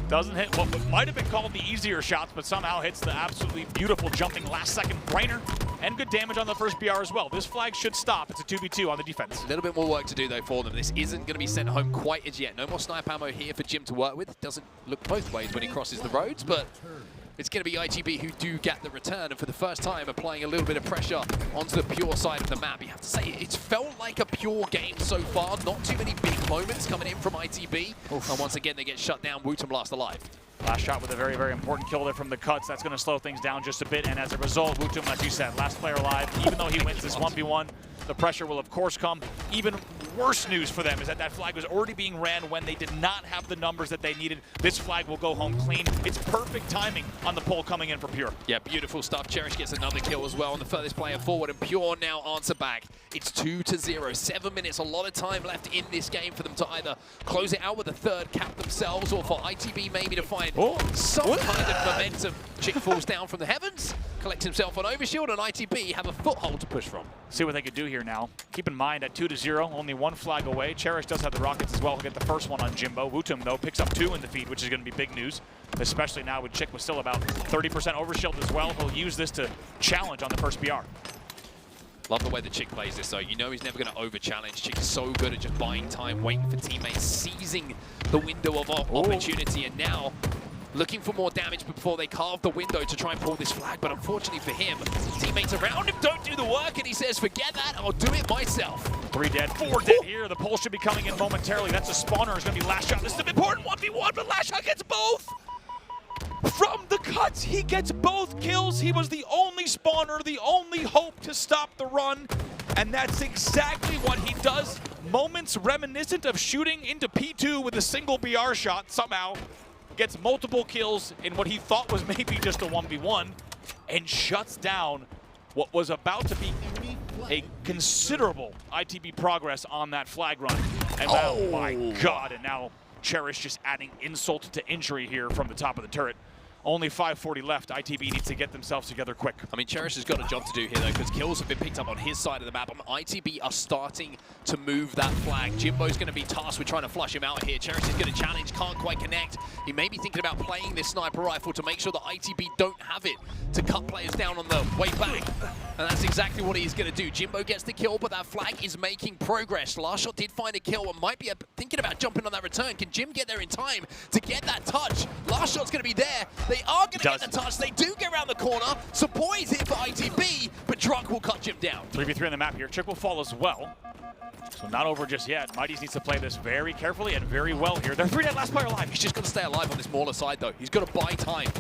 Doesn't hit what might have been called the easier shots, but somehow hits the absolutely beautiful jumping last-second brainer, and good damage on the first BR as well. This flag should stop. It's a 2v2 on the defense. A little bit more work to do, though, for them. This isn't going to be sent home quite as yet. No more sniper ammo here for Jim to work with. Doesn't look both ways when he crosses the roads, but it's going to be ITB who do get the return, and for the first time applying a little bit of pressure onto the Pure side of the map. You have to say, it's felt like a Pure game so far. Not too many big moments coming in from ITB. Oof. And once again, they get shut down. WuTum last alive. LastShot with a very, very important kill there from the cuts. That's going to slow things down just a bit, and as a result, WuTum, as you said, last player alive. Even though he wins this 1v1, the pressure will, of course, come. Even worse news for them is that that flag was already being ran when they did not have the numbers that they needed. This flag will go home clean. It's perfect timing on the pull coming in for Pure. Yeah, beautiful stuff. Cherished gets another kill as well on the furthest player forward, and Pure now answer back. It's 2-0. 7 minutes, a lot of time left in this game for them to either close it out with a third, cap themselves, or for ITB maybe to find some kind of momentum. TchiK falls down from the heavens, collects himself on overshield, and ITB have a foothold to push from. See what they could do here now. Keep in mind, at 2-0, only one flag away. Cherished does have the rockets as well. He'll get the first one on Jimbo. WuTum, though, picks up 2 in the feed, which is going to be big news, especially now with TchiK was still about 30% overshield as well. He'll use this to challenge on the first BR. Love the way that TchiK plays this, though. You know he's never going to over-challenge. TchiK is so good at just buying time, waiting for teammates, seizing the window of opportunity, and now looking for more damage before they carve the window to try and pull this flag. But unfortunately for him, teammates around him don't do the work, and he says, forget that, I'll do it myself. 3 dead, 4 dead here. The pull should be coming in momentarily. That's a spawner. It's going to be LastShot. This is an important 1v1, but LastShot gets both. From the cuts, he gets both kills. He was the only spawner, the only hope to stop the run, and that's exactly what he does. Moments reminiscent of shooting into P2 with a single BR shot. Somehow gets multiple kills in what he thought was maybe just a 1v1, and shuts down what was about to be a considerable ITB progress on that flag run. And oh my God, and now Cherished just adding insult to injury here from the top of the turret. Only 5:40 left. ITB needs to get themselves together quick. I mean, Cherished has got a job to do here, though, because kills have been picked up on his side of the map. ITB are starting to move that flag. Jimbo's going to be tasked with trying to flush him out here. Cherished is going to challenge, can't quite connect. He may be thinking about playing this sniper rifle to make sure that ITB don't have it to cut players down on the way back. And that's exactly what he's going to do. Jimbo gets the kill, but that flag is making progress. LastShot did find a kill and might be thinking about jumping on that return. Can Jim get there in time to get that touch? LastShot's going to be there. They are going to get the touch. They do get around the corner. Support is here for ITB, but Druk will cut Jim down. 3v3 on the map here. TchiK will fall as well. So not over just yet. zMightys needs to play this very carefully and very well here. They're 3 dead, last player alive. He's just got to stay alive on this Mauler side, though. He's got to buy time.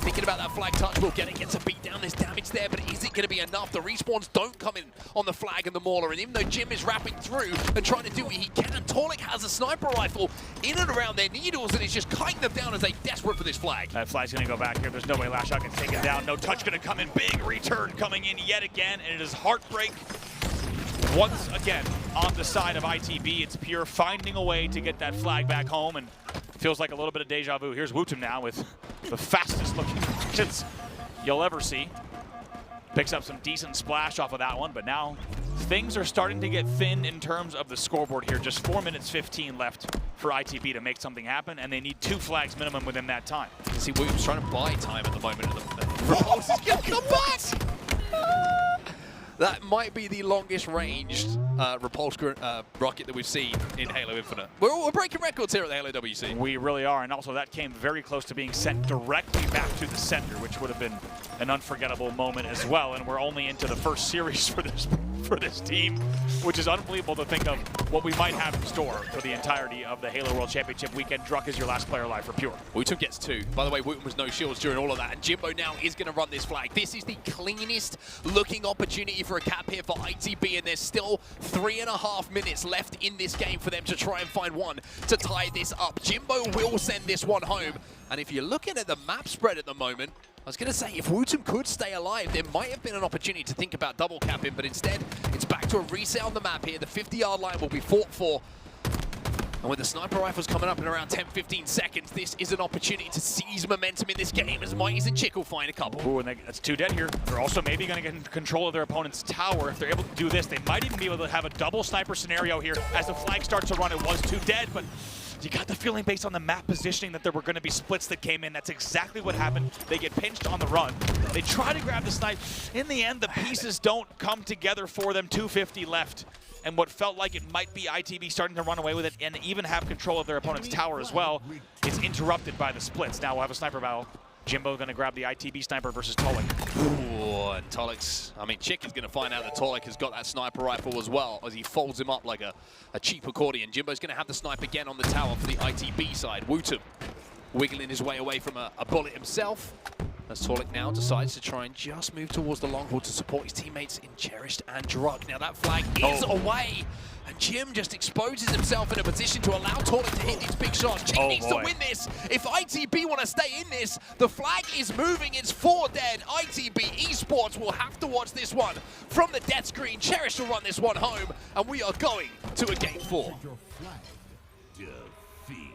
thinking about that flag touch. Will get it, gets a beat down. There's damage there, but is it going to be enough? The respawns don't come in on the flag and the mauler, and even though Jim is wrapping through and trying to do what he can, Taulek has a sniper rifle in and around their needles, and is just kiting them down as they desperate for this flag. That flag's going to go back here. There's no way LastShot can take it down. No touch going to come in. Big return coming in yet again, and it is heartbreak once again on the side of ITB. It's Pure finding a way to get that flag back home, and feels like a little bit of deja vu. Here's WuTum now with the fastest looking rockets you'll ever see. Picks up some decent splash off of that one, but now things are starting to get thin in terms of the scoreboard here. Just 4 minutes 15 left for ITB to make something happen, and they need 2 flags minimum within that time. You can see WuTum's trying to buy time at the moment. Repulse is going to come back! That might be the longest ranged repulse rocket that we've seen in Halo Infinite. We're breaking records here at the Halo WC. We really are, and also that came very close to being sent directly back to the center, which would have been an unforgettable moment as well. And we're only into the first series for this team, which is unbelievable to think of what we might have in store for the entirety of the Halo World Championship weekend. Druk is your last player alive for Pure. WuTum gets 2. By the way, WuTum was no shields during all of that, and Jimbo now is going to run this flag. This is the cleanest looking opportunity for a cap here for ITB, and there's still 3.5 minutes left in this game for them to try and find one to tie this up. Jimbo will send this one home, and if you're looking at the map spread at the moment, I was going to say, if WuTum could stay alive, there might have been an opportunity to think about double capping, but instead, it's back to a reset on the map here. The 50-yard line will be fought for. And with the sniper rifles coming up in around 10-15 seconds, this is an opportunity to seize momentum in this game as zMightys and TchiK will find a couple. Ooh, and that's 2 dead here. They're also maybe going to get in control of their opponent's tower. If they're able to do this, they might even be able to have a double sniper scenario here. As the flag starts to run, it was 2 dead, but you got the feeling based on the map positioning that there were going to be splits that came in. That's exactly what happened. They get pinched on the run. They try to grab the snipe. In the end, the pieces don't come together for them. 250 left. And what felt like it might be ITB starting to run away with it and even have control of their opponent's tower as well is interrupted by the splits. Now we'll have a sniper battle. Jimbo going to grab the ITB sniper versus Taulek. Ooh, and TchiK is going to find out that Taulek has got that sniper rifle as well as he folds him up like a cheap accordion. Jimbo's going to have the snipe again on the tower for the ITB side. WuTum wiggling his way away from a bullet himself. As Taulek now decides to try and just move towards the long haul to support his teammates in Cherished and Druk. Now that flag is away, and Jim just exposes himself in a position to allow Taulek to hit these big shots. TchiK needs to win this. If ITB want to stay in this, the flag is moving. It's 4 dead. ITB Esports will have to watch this one from the death screen. Cherished will run this one home, and we are going to a game 4. Your flag defeat.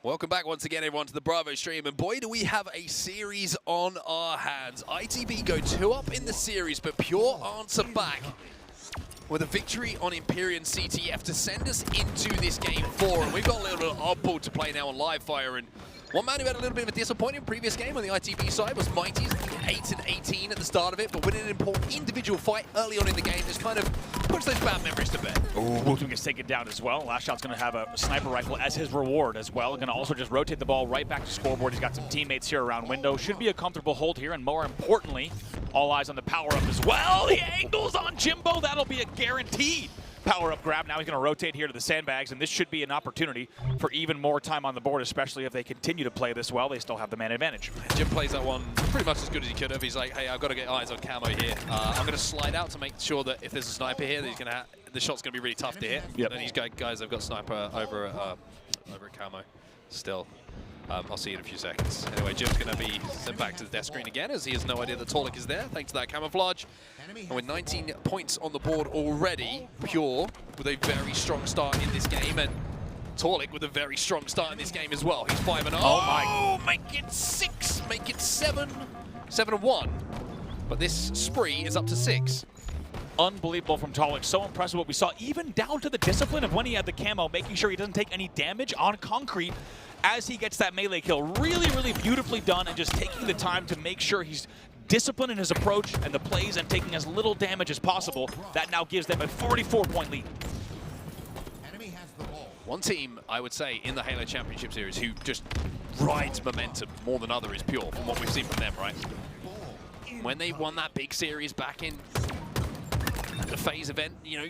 Welcome back once again, everyone, to the Bravo stream, and boy, do we have a series on our hands. ITB go 2-up in the series, but Pure answer back with a victory on Empyrean CTF to send us into this game 4, and we've got a little bit of oddball to play now on live fire, and one man who had a little bit of a disappointing previous game on the ITB side was zMightys, 8-18 at the start of it, but winning an important individual fight early on in the game just kind of puts those bad memories to bed. WuTum gets taken down as well. LastShot's going to have a sniper rifle as his reward as well. Going to also just rotate the ball right back to scoreboard. He's got some teammates here around window. Should be a comfortable hold here, and more importantly, all eyes on the power-up as well. The angles on Jimbo, that'll be a guaranteed power-up grab. Now he's going to rotate here to the sandbags, and this should be an opportunity for even more time on the board, especially if they continue to play this well. They still have the man advantage. Jim plays that one pretty much as good as he could have. He's like, hey, I've got to get eyes on camo here. I'm going to slide out to make sure that if there's a sniper here, that he's going to the shot's going to be really tough to hit. Yep. And these guys have got sniper over at camo still. I'll see you in a few seconds. Anyway, Jim's going to be sent back to the death screen again as he has no idea that Taulek is there, thanks to that camouflage. And with 19 points on the board already, Pure with a very strong start in this game, and Taulek with a very strong start in this game as well. He's 5-0. Oh, make it 6, make it 7. 7-1. But this spree is up to 6. unbelievable from Taulek. So impressive what we saw, even down to the discipline of when he had the camo, making sure he doesn't take any damage on concrete as he gets that melee kill. Really, really beautifully done, and just taking the time to make sure he's disciplined in his approach and the plays and taking as little damage as possible. That now gives them a 44-point lead. Enemy has the ball. One team, I would say, in the Halo Championship Series who just rides momentum more than other is Pure, from what we've seen from them, right? When they won that big series back in the phase event, you know,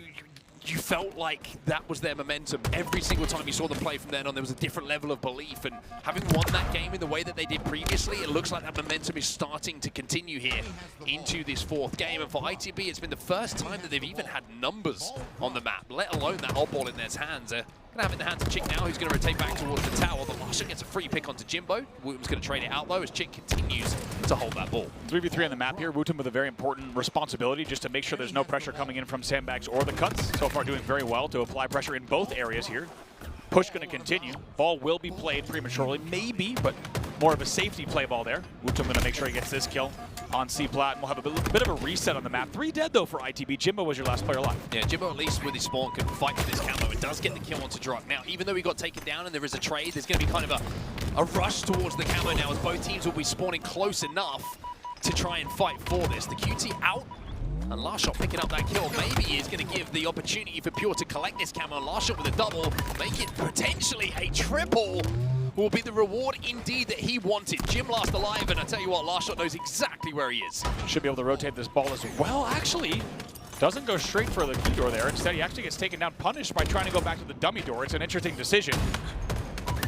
you felt like that was their momentum. Every single time you saw them play from then on, there was a different level of belief. And having won that game in the way that they did previously, it looks like that momentum is starting to continue here into this fourth game. And for ITB, it's been the first time that they've even had numbers on the map, let alone that odd ball in their hands. Gonna have it in the hands of TchiK now, who's gonna rotate back towards the tower. The LastShot gets a free pick onto Jimbo. WuTum's gonna trade it out though as TchiK continues to hold that ball. 3v3 on the map here. WuTum with a very important responsibility just to make sure there's no pressure coming in from sandbags or the cuts. So far doing very well to apply pressure in both areas here. Push gonna continue. Ball will be played prematurely, maybe, but more of a safety play ball there. WuTum gonna make sure he gets this kill on C-Plat. We'll have a bit of a reset on the map. 3 dead though for ITB. Jimbo was your last player alive. Yeah, Jimbo at least with his spawn can fight for this camo. It does get the kill onto Druk. Now, even though he got taken down and there is a trade, there's going to be kind of a rush towards the camo now as both teams will be spawning close enough to try and fight for this. The QT out, and LastShot picking up that kill maybe is going to give the opportunity for Pure to collect this camo. LastShot with a double, make it potentially a triple. Will be the reward indeed that he wanted. Jim last alive, and I tell you what, LastShot knows exactly where he is. Should be able to rotate this ball as well. Actually, doesn't go straight for the key door there. Instead, he actually gets taken down, punished by trying to go back to the dummy door. It's an interesting decision.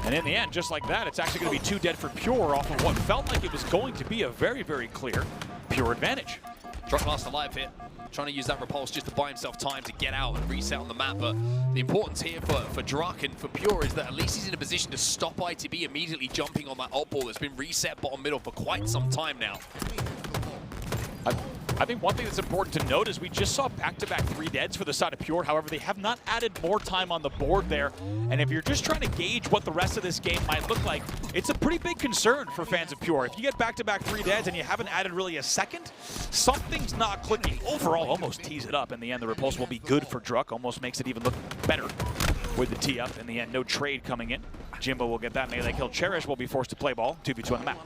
And in the end, just like that, it's actually going to be 2 dead for Pure off of what felt like it was going to be a very, very clear Pure advantage. Druk last alive here, trying to use that repulse just to buy himself time to get out and reset on the map. But the importance here for Druk and for Pure is that at least he's in a position to stop ITB immediately jumping on that odd ball that's been reset bottom middle for quite some time now. I think one thing that's important to note is we just saw back-to-back 3 deads for the side of Pure. However, they have not added more time on the board there. And if you're just trying to gauge what the rest of this game might look like, it's a pretty big concern for fans of Pure. If you get back-to-back 3 deads and you haven't added really a second, something's not clicking. Overall, almost tees it up. In the end, the repulse will be good for Druk. Almost makes it even look better with the tee up. In the end, no trade coming in. Jimbo will get that melee kill. Cherished will be forced to play ball. 2v2 on the map.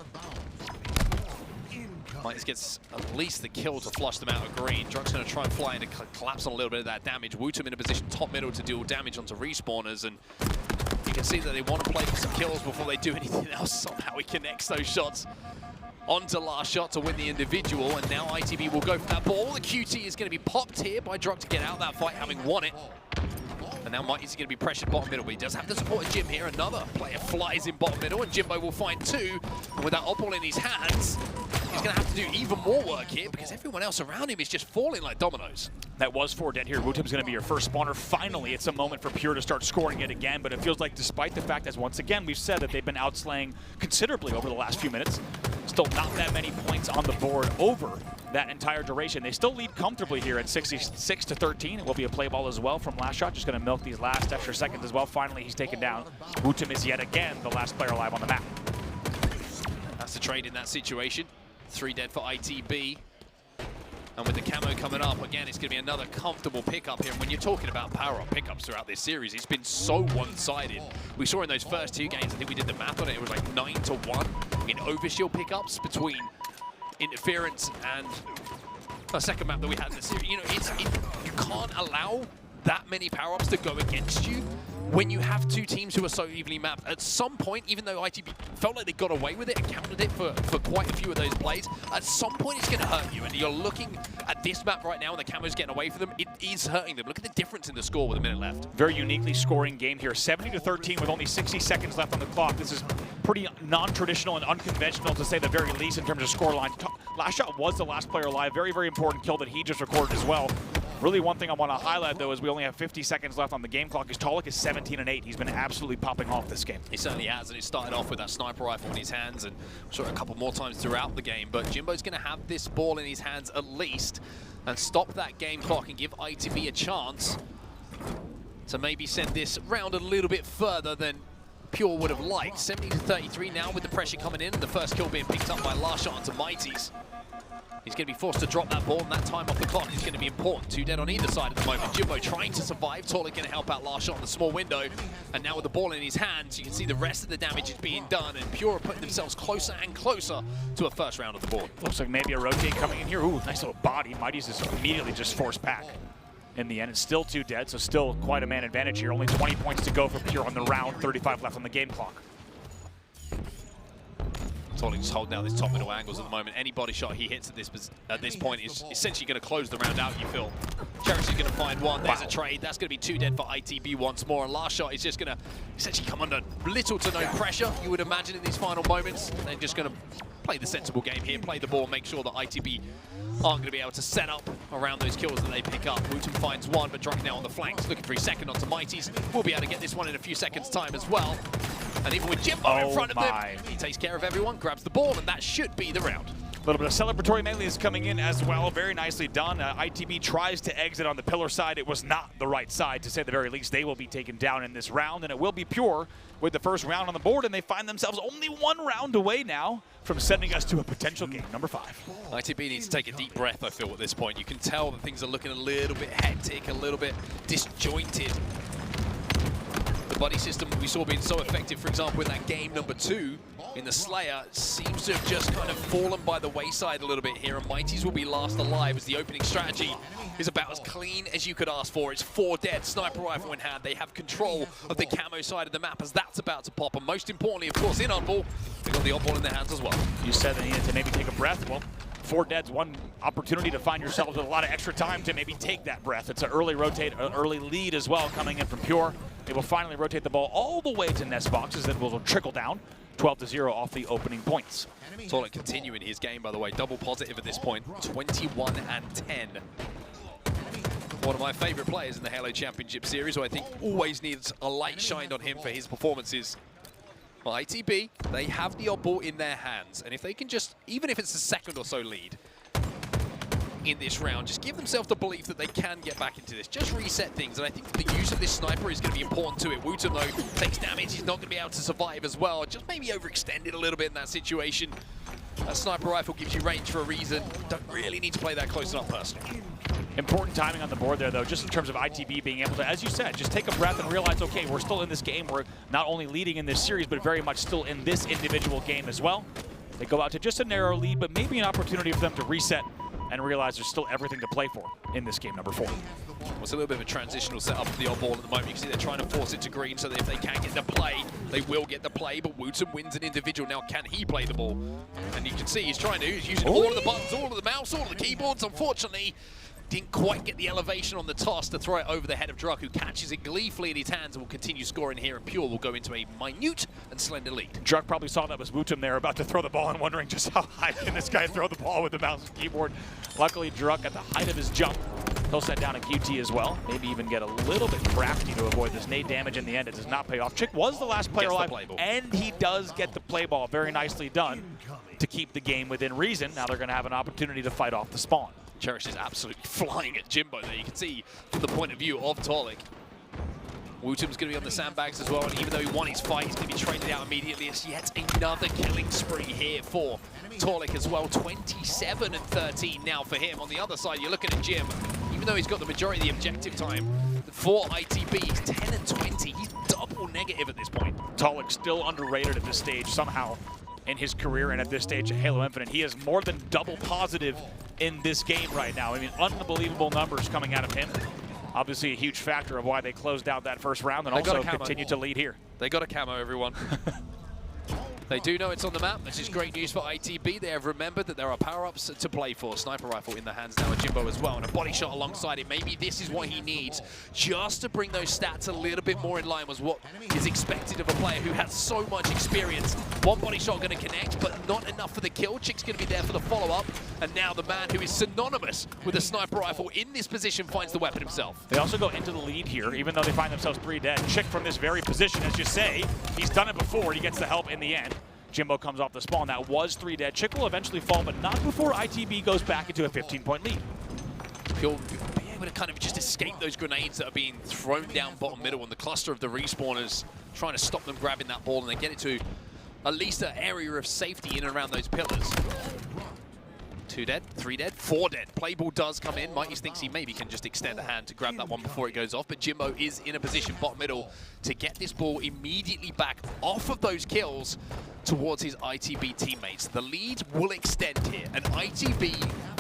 zMightys gets at least the kill to flush them out of green. Druk's going to try and fly in and collapse on a little bit of that damage. WuTum in a position top middle to deal damage onto respawners, and you can see that they want to play for some kills before they do anything else. Somehow he connects those shots onto LastShot to win the individual, and now ITB will go for that ball. The QT is going to be popped here by Druk to get out of that fight, having won it. And now zMightys is going to be pressured bottom middle, but he does have the support of Jim here. Another player flies in bottom middle, and Jimbo will find 2. And with that odd ball in his hands, he's going to have to do even more work here because everyone else around him is just falling like dominoes. That was 4 dead here. WuTum's going to be your first spawner. Finally, it's a moment for Pure to start scoring it again, but it feels like despite the fact, as once again we've said, that they've been outslaying considerably over the last few minutes, still not that many points on the board over that entire duration. They still lead comfortably here at 66-13. It will be a play ball as well from LastShot, just going to milk these last extra seconds as well. Finally, he's taken down. WuTum is yet again the last player alive on the map. That's the trade in that situation. 3 dead for ITB. And with the camo coming up, again, it's going to be another comfortable pickup here. And when you're talking about power-up pickups throughout this series, it's been so one-sided. We saw in those first 2 games, I think we did the math on it, it was like 9-1 in overshield pickups between interference and a second map that we had in the series. You know, you can't allow that many power-ups to go against you when you have 2 teams who are so evenly mapped. At some point, even though ITB felt like they got away with it and counted it for quite a few of those plays, at some point it's going to hurt you. And you're looking at this map right now and the camo's getting away from them. It is hurting them. Look at the difference in the score with a minute left. Very uniquely scoring game here. 70-13 with only 60 seconds left on the clock. This is pretty non-traditional and unconventional to say the very least in terms of scoreline. LastShot was the last player alive. Very, very important kill that he just recorded as well. Really, one thing I want to highlight, though, is we only have 50 seconds left on the game clock. Taulek is 17-8. He's been absolutely popping off this game. He certainly has, and he started off with that sniper rifle in his hands, and we saw it a couple more times throughout the game. But Jimbo's going to have this ball in his hands at least, and stop that game clock and give ITB a chance to maybe send this round a little bit further than Pure would have liked. 70-33 now with the pressure coming in, and the first kill being picked up by LastShot onto zMightys. He's going to be forced to drop that ball, and that time off the clock is going to be important. 2 dead on either side at the moment. Jimbo trying to survive. Taulek going to help out LastShot on the small window. And now with the ball in his hands, you can see the rest of the damage is being done, and Pure are putting themselves closer and closer to a first round of the board. Looks like maybe a rotate coming in here. Ooh, nice little body. zMightys is immediately just forced back. In the end, it's still 2 dead, so still quite a man advantage here. Only 20 points to go for Pure on the round, 35 left on the game clock. Taulek just holding down this top middle angles at the moment. Any body shot he hits at this point is essentially going to close the round out, you feel. Cherished is going to find one. There's a trade. That's going to be 2 dead for ITB once more. And LastShot is just going to essentially come under little to no pressure, you would imagine, in these final moments. They're just going to play the sensible game here, play the ball, make sure that ITB aren't going to be able to set up around those kills that they pick up. WuTum finds one, but Druk now on the flanks, looking for his second onto zMightys. We'll be able to get this one in a few seconds' time as well. And even with Jimbo in front of them, he takes care of everyone, grabs the ball, and that should be the round. A little bit of celebratory melee is coming in as well. Very nicely done. ITB tries to exit on the pillar side. It was not the right side, to say the very least. They will be taken down in this round, and it will be Pure with the first round on the board, and they find themselves only 1 round away now from sending us to a potential game number 5. ITB needs to take a deep breath, I feel, at this point. You can tell that things are looking a little bit hectic, a little bit disjointed. The buddy system we saw being so effective, for example, in that game number 2 in the Slayer, seems to have just kind of fallen by the wayside a little bit here, and zMightys will be last alive as the opening strategy is about as clean as you could ask for. It's 4 dead, sniper rifle in hand. They have control of the camo side of the map as that's about to pop, and most importantly, of course, in oddball, they've got the oddball in their hands as well. You said they needed to maybe take a breath. Well, 4 dead's one opportunity to find yourselves with a lot of extra time to maybe take that breath. It's an early rotate, an early lead as well coming in from Pure. They will finally rotate the ball all the way to nest boxes that will trickle down 12-0 off the opening points. Taulek continuing his game, by the way, double positive at this point, 21 and 10. One of my favorite players in the Halo Championship Series, who I think always needs a light shined on him for his performances. Well, ITB, they have the odd ball in their hands, and if they can just, even if it's a second or so lead in this round, just give themselves the belief that they can get back into this. Just reset things, and I think the use of this sniper is going to be important to it. WuTum, though, takes damage. He's not going to be able to survive as well. Just maybe overextended a little bit in that situation. A sniper rifle gives you range for a reason. Don't really need to play that close enough personally. Important timing on the board there, though, just in terms of ITB being able to, as you said, just take a breath and realize, okay, we're still in this game. We're not only leading in this series, but very much still in this individual game as well. They go out to just a narrow lead, but maybe an opportunity for them to reset and realize there's still everything to play for in this game number 4. Well, it's a little bit of a transitional setup for the odd ball at the moment. You can see they're trying to force it to green so that if they can get the play, they will get the play. But WuTum wins an individual. Now, can he play the ball? And you can see he's trying to. He's using all of the buttons, all of the mouse, all of the keyboards. Unfortunately, didn't quite get the elevation on the toss to throw it over the head of Druk, who catches it gleefully in his hands and will continue scoring here, and Pure will go into a minute and slender lead. Druk probably saw that was WuTum there about to throw the ball and wondering just how high can this guy throw the ball with the mouse and keyboard. Luckily, Druk at the height of his jump, he'll set down a QT as well. Maybe even get a little bit crafty to avoid this nade damage in the end. It does not pay off. TchiK was the last player alive, and he does get the play ball. Very nicely done to keep the game within reason. Now they're going to have an opportunity to fight off the spawn. Cherished is absolutely flying at Jimbo there. You can see from the point of view of Taulek. WuTum's going to be on the sandbags as well, and even though he won his fight, he's going to be traded out immediately. It's yet another killing spree here for Taulek as well. 27 and 13 now for him. On the other side, you're looking at Jim. Even though he's got the majority of the objective time, for ITB, he's 10 and 20. He's double negative at this point. Taulek still underrated at this stage somehow in his career, and at this stage at Halo Infinite, he is more than double positive in this game right now. I mean, unbelievable numbers coming out of him. Obviously a huge factor of why they closed out that first round and also continued to lead here. They got a camo, everyone. They do know it's on the map. This is great news for ITB. They have remembered that there are power-ups to play for. Sniper rifle in the hands now of Jimbo as well, and a body shot alongside it. Maybe this is what he needs just to bring those stats a little bit more in line with what is expected of a player who has so much experience. One body shot going to connect, but not enough for the kill. TchiK's going to be there for the follow-up, and now the man who is synonymous with a sniper rifle in this position finds the weapon himself. They also go into the lead here, even though they find themselves 3 dead. TchiK from this very position, as you say, he's done it before. He gets the help in the end. Jimbo comes off the spawn. That was 3 dead. TchiK will eventually fall, but not before ITB goes back into a 15-point lead. He'll be able to kind of just escape those grenades that are being thrown down bottom middle, and the cluster of the respawners trying to stop them grabbing that ball, and they get it to at least an area of safety in and around those pillars. 2 dead, 3 dead, 4 dead. Playball does come in. zMightys thinks he maybe can just extend a hand to grab that one before it goes off, but Jimbo is in a position, bottom middle, to get this ball immediately back off of those kills towards his ITB teammates. The lead will extend here, and ITB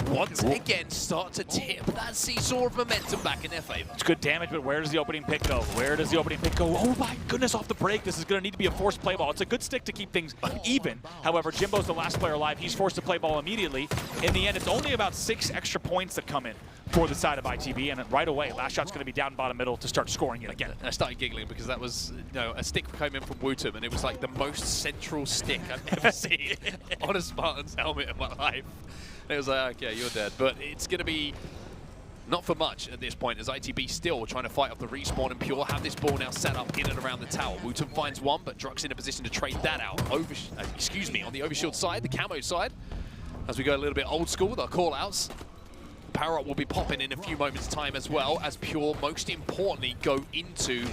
once again start to tip that seesaw of momentum back in their favor. It's good damage, but where does the opening pick go? Where does the opening pick go? Oh my goodness, off the break. This is going to need to be a forced play ball. It's a good stick to keep things even. However, Jimbo's the last player alive. He's forced to play ball immediately. In the end, it's only about 6 extra points that come in for the side of ITB, and right away, LastShot's going to be down bottom middle to start scoring it again. I started giggling because that was, a stick came in from WuTum, and it was like the most central stick I've ever seen on a Spartan's helmet in my life. And it was like, okay, you're dead. But it's going to be not for much at this point, as ITB still trying to fight off the respawn, and Pure have this ball now set up in and around the tower. WuTum finds one, but Druk's in a position to trade that out. On the overshield side, the camo side, as we go a little bit old school with our call-outs. Power-up will be popping in a few moments' time as well, as Pure, most importantly, go into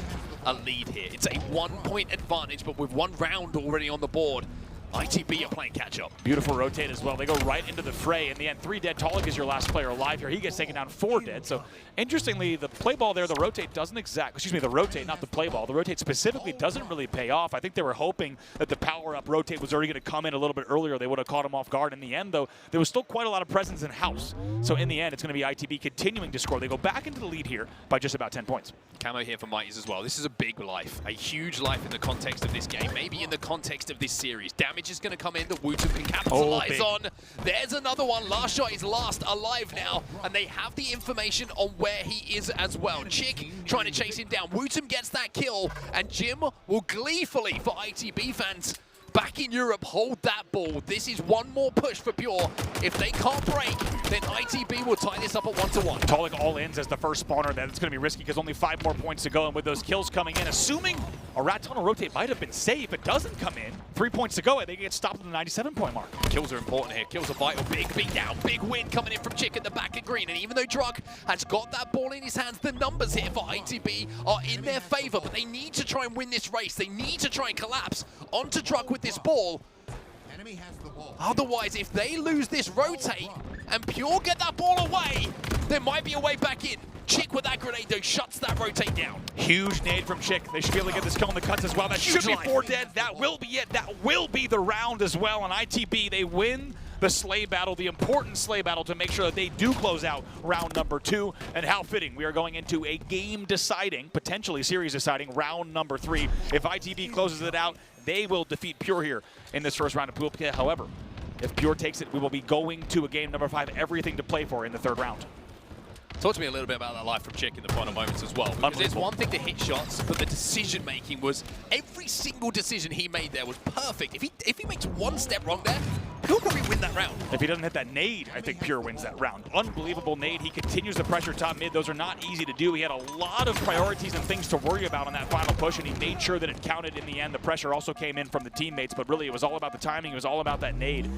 a lead here. It's a 1-point advantage, but with 1 round already on the board, ITB are playing catch-up. Beautiful rotate as well. They go right into the fray. In the end, 3 dead. Taulek is your last player alive here. He gets taken down 4 dead. So, interestingly, the play ball there, the rotate doesn't the rotate, not the play ball. The rotate specifically doesn't really pay off. I think they were hoping that the power-up rotate was already going to come in a little bit earlier. They would have caught him off guard. In the end, though, there was still quite a lot of presence in house. So, in the end, it's going to be ITB continuing to score. They go back into the lead here by just about 10 points. Camo here for zMightys as well. This is a big life, a huge life in the context of this game, maybe in the context of this series. Damage is going to come in that WuTum can capitalize on. There's another one. LastShot is last alive now, and they have the information on where he is as well. TchiK trying to chase him down. WuTum gets that kill, and Jim will gleefully, for ITB fans, back in Europe, hold that ball. This is one more push for Pure. If they can't break, then ITB will tie this up at 1-1. Taulek all-ins as the first spawner. Then it's going to be risky because only 5 more points to go. And with those kills coming in, assuming a rat tunnel rotate might have been safe, it doesn't come in. 3 points to go, and they get stopped at the 97-point mark. Kills are important here. Kills are vital. Big beat down. Big win coming in from TchiK at the back of green. And even though Druk has got that ball in his hands, the numbers here for ITB are in their favor. But they need to try and win this race. They need to try and collapse onto Druk with this ball. Enemy has the ball. Otherwise, if they lose this rotate and Pure get that ball away, there might be a way back in. TchiK with that grenade, though, shuts that rotate down. Huge nade from TchiK. They should be able to get this kill in the cuts as well. That should be 4 dead. That will be it. That will be the round as well. And ITB, they win the sleigh battle, the important sleigh battle, to make sure that they do close out round number 2. And how fitting, we are going into a game-deciding, potentially series-deciding round number 3. If ITB closes it out, they will defeat Pure here in this first round of pool play. However, if Pure takes it, we will be going to a game number 5, everything to play for in the 3rd round. Talk to me a little bit about that life from TchiK in the final moments as well. Because it's one thing to hit shots, but the decision-making was, every single decision he made there was perfect. If he makes 1 step wrong there, he'll probably win that round. If he doesn't hit that nade, I think Pure wins that round. Unbelievable nade. He continues the pressure top mid. Those are not easy to do. He had a lot of priorities and things to worry about on that final push, and he made sure that it counted in the end. The pressure also came in from the teammates, but really it was all about the timing. It was all about that nade.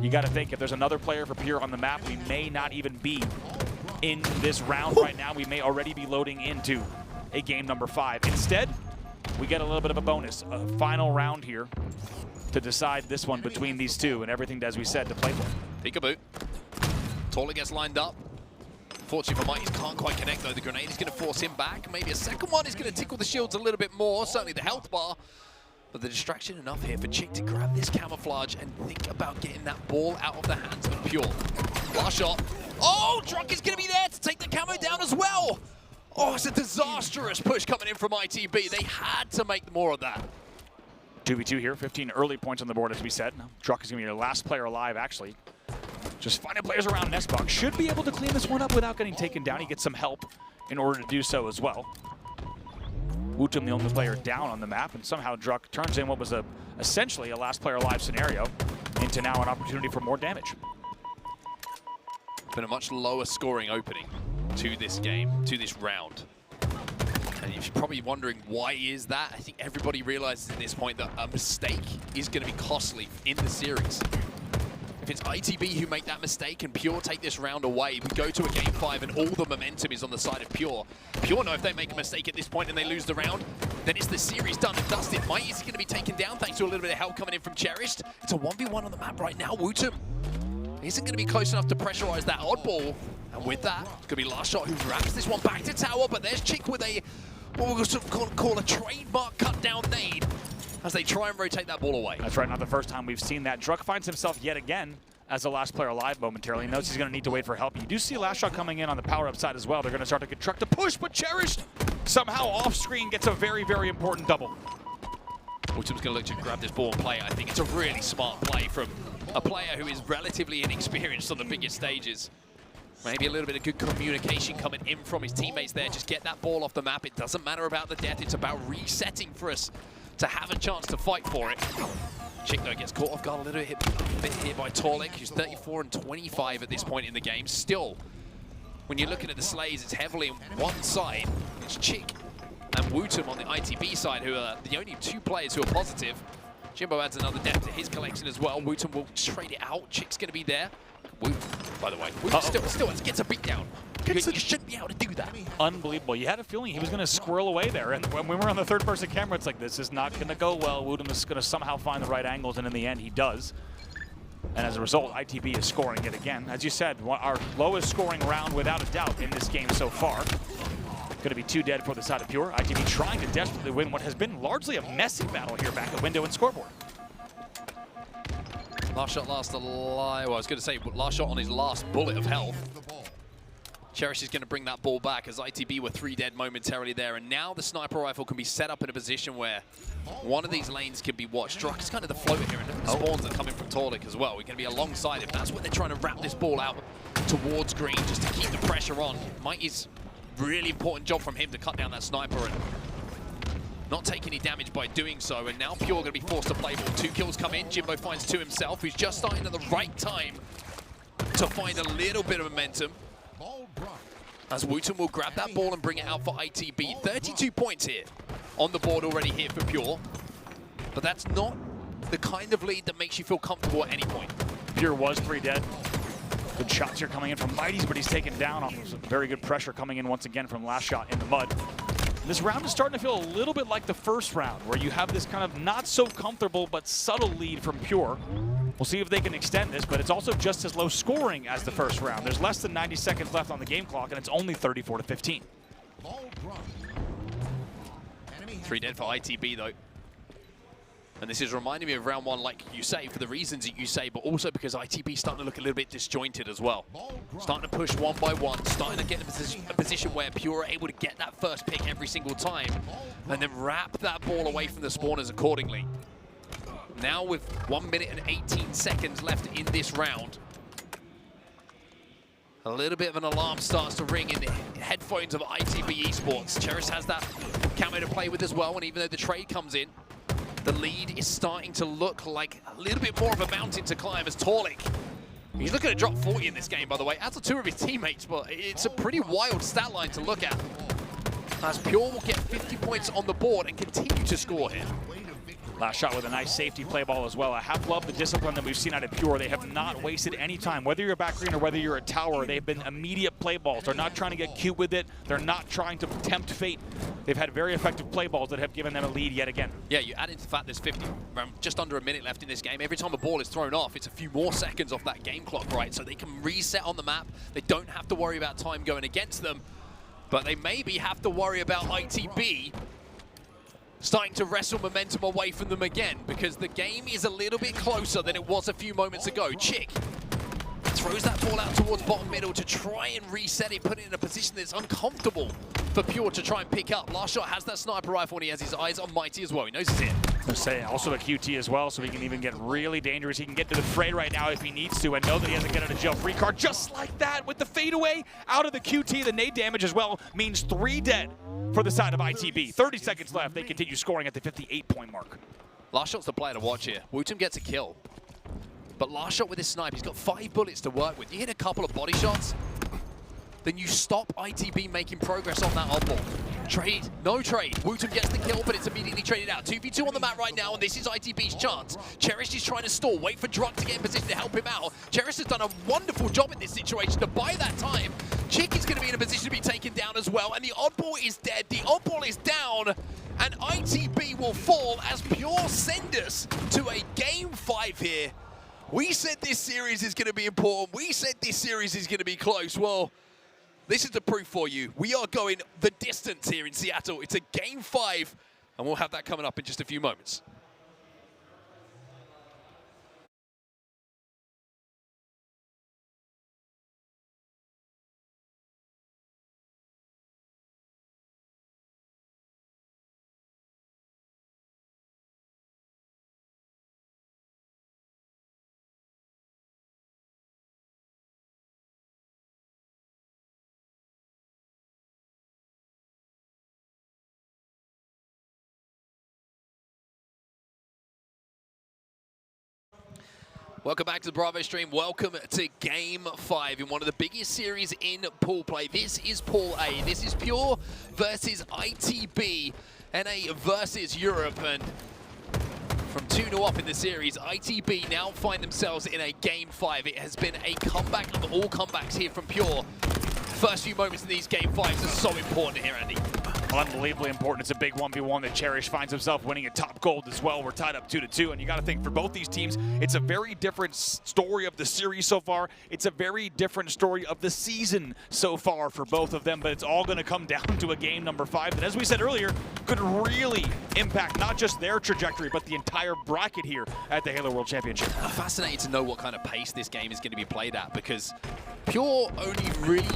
You got to think, if there's another player for Pure on the map, we may not even be in this round right now. We may already be loading into a game number 5. Instead, we get a little bit of a bonus, a final round here to decide this one between these two, and everything, as we said, to play for. Peekaboo. Taulek gets lined up. Unfortunately for zMightys, can't quite connect though. The grenade is going to force him back. Maybe a second one is going to tickle the shields a little bit more, certainly the health bar. But the distraction enough here for TchiK to grab this camouflage and think about getting that ball out of the hands of Pure. LastShot. Oh, Druk is going to be there to take the camo down as well. Oh, it's a disastrous push coming in from ITB. They had to make more of that. 2v2 here, 15 early points on the board, as we said. Druk is going to be your last player alive, actually. Just finding players around next box. Should be able to clean this one up without getting taken down. He gets some help in order to do so as well. WuTum, the only player down on the map, and somehow Druk turns in what was essentially a last player alive scenario into now an opportunity for more damage. Been a much lower scoring opening to this game, to this round. And you're probably wondering, why is that? I think everybody realizes at this point that a mistake is going to be costly in the series. If it's ITB who make that mistake and Pure take this round away, we go to a game 5 and all the momentum is on the side of Pure. Pure know if they make a mistake at this point and they lose the round, then it's the series done and dusted. zMightys is going to be taken down thanks to a little bit of help coming in from Cherished. It's a 1v1 on the map right now. WuTum isn't going to be close enough to pressurize that oddball. And with that, it's going to be LastShot who wraps this one back to tower, but there's TchiK with a, what we're sort of call a trademark cut down nade as they try and rotate that ball away. That's right, not the first time we've seen that. Druk finds himself yet again as the last player alive momentarily. He knows he's going to need to wait for help. You do see LastShot coming in on the power-up side as well. They're going to start to construct a push, but Cherished somehow off-screen gets a very, very important double. WuTum's going to look to grab this ball and play. I think it's a really smart play from a player who is relatively inexperienced on the biggest stages. Maybe a little bit of good communication coming in from his teammates there. Just get that ball off the map. It doesn't matter about the death. It's about resetting for us to have a chance to fight for it. TchiK, though, gets caught off guard a little bit here by Taulek, who's 34 and 25 at this point in the game. Still, when you're looking at the Slays, it's heavily on one side. It's TchiK and WuTum on the ITB side, who are the only two players who are positive. Jimbo adds another death to his collection as well. WuTum will trade it out. TchiK's going to be there. WuTum, by the way, WuTum still gets a beat down. You shouldn't be able to do that. Unbelievable. You had a feeling he was going to squirrel away there. And when we were on the third-person camera, it's like, this is not going to go well. WuTum is going to somehow find the right angles, and in the end, he does. And as a result, ITB is scoring it again. As you said, our lowest scoring round without a doubt in this game so far. Going to be 2 dead for the side of Pure. ITB trying to desperately win what has been largely a messy battle here back at window and scoreboard. LastShot last alive. Well, I was going to say, LastShot on his last bullet of health. Cherished is going to bring that ball back as ITB were 3 dead momentarily there. And now the sniper rifle can be set up in a position where one of these lanes can be watched. Druk is kind of the floater here, and the spawns are coming from Taulek as well. We're going to be alongside him. That's what they're trying to wrap this ball out towards green just to keep the pressure on. zMightys, really important job from him to cut down that sniper and not take any damage by doing so. And now Pure going to be forced to play ball. 2 kills come in. Jimbo finds 2 himself, who's just starting at the right time to find a little bit of momentum. As WuTum will grab that ball and bring it out for ITB. 32 points here on the board already here for Pure. But that's not the kind of lead that makes you feel comfortable at any point. Pure was 3 dead. Good shots here coming in from zMightys, but he's taken down off of some very good pressure coming in once again from LastShot in the mud. This round is starting to feel a little bit like the first round, where you have this kind of not so comfortable but subtle lead from Pure. We'll see if they can extend this, but it's also just as low scoring as the first round. There's less than 90 seconds left on the game clock, and it's only 34 to 15. 3 dead for ITB, though. And this is reminding me of round 1, like you say, for the reasons that you say, but also because ITB starting to look a little bit disjointed as well. Starting to push one by one, starting to get in a position where Pure are able to get that first pick every single time, and then wrap that ball away from the spawners accordingly. Now with 1 minute and 18 seconds left in this round, a little bit of an alarm starts to ring in the headphones of ITB Esports. Cherished has that camo to play with as well, and even though the trade comes in, the lead is starting to look like a little bit more of a mountain to climb as Taulek. He's looking to drop 40 in this game, by the way, as are 2 of his teammates, but it's a pretty wild stat line to look at. As Pure will get 50 points on the board and continue to score here. LastShot with a nice safety play ball as well. I have loved the discipline that we've seen out of Pure. They have not wasted any time. Whether you're back green or whether you're a tower, they've been immediate play balls. They're not trying to get cute with it. They're not trying to tempt fate. They've had very effective play balls that have given them a lead yet again. Yeah, you add into the fact there's just under a minute left in this game. Every time a ball is thrown off, it's a few more seconds off that game clock, right? So they can reset on the map. They don't have to worry about time going against them, but they maybe have to worry about ITB starting to wrestle momentum away from them again, because the game is a little bit closer than it was a few moments ago. TchiK throws that ball out towards bottom middle to try and reset it, put it in a position that's uncomfortable for Pure to try and pick up. LastShot has that sniper rifle and he has his eyes on zMightys as well. He knows it's it. I'm saying also a QT as well, so he can even get really dangerous. He can get to the fray right now if he needs to, and know that he hasn't got a jail free card. Just like that, with the fadeaway out of the QT, the nade damage as well means 3 dead for the side of ITB. 30 seconds left. They continue scoring at the 58-point mark. LastShot's the player to watch here. WuTum gets a kill, but LastShot with his snipe, he's got 5 bullets to work with. You hit a couple of body shots, then you stop ITB making progress on that oddball. Trade, no trade. WuTum gets the kill, but it's immediately traded out. 2v2 on the map right now, and this is ITB's chance. Cherished is trying to stall, wait for Druk to get in position to help him out. Cherished has done a wonderful job in this situation to buy that time. TchiK is going to be in a position to be taken down as well, and the oddball is dead. The oddball is down, and ITB will fall as Pure send us to a game 5 here. We said this series is going to be important. We said this series is going to be close. Well, this is the proof for you. We are going the distance here in Seattle. It's a Game 5, and we'll have that coming up in just a few moments. Welcome back to the Bravo stream. Welcome to Game 5 in one of the biggest series in pool play. This is Pool A. This is Pure versus ITB, NA versus Europe. And from 2-0 up in the series, ITB now find themselves in a Game 5. It has been a comeback of all comebacks here from Pure. First few moments in these Game 5s are so important here, Andy. Unbelievably important. It's a big 1v1 that Cherished finds himself winning a top gold as well. We're tied up 2-2, and you got to think for both these teams, it's a very different story of the series so far. It's a very different story of the season so far for both of them, but it's all going to come down to a game number 5 that, as we said earlier, could really impact not just their trajectory, but the entire bracket here at the Halo World Championship. I'm fascinated to know what kind of pace this game is going to be played at, because Pure only really,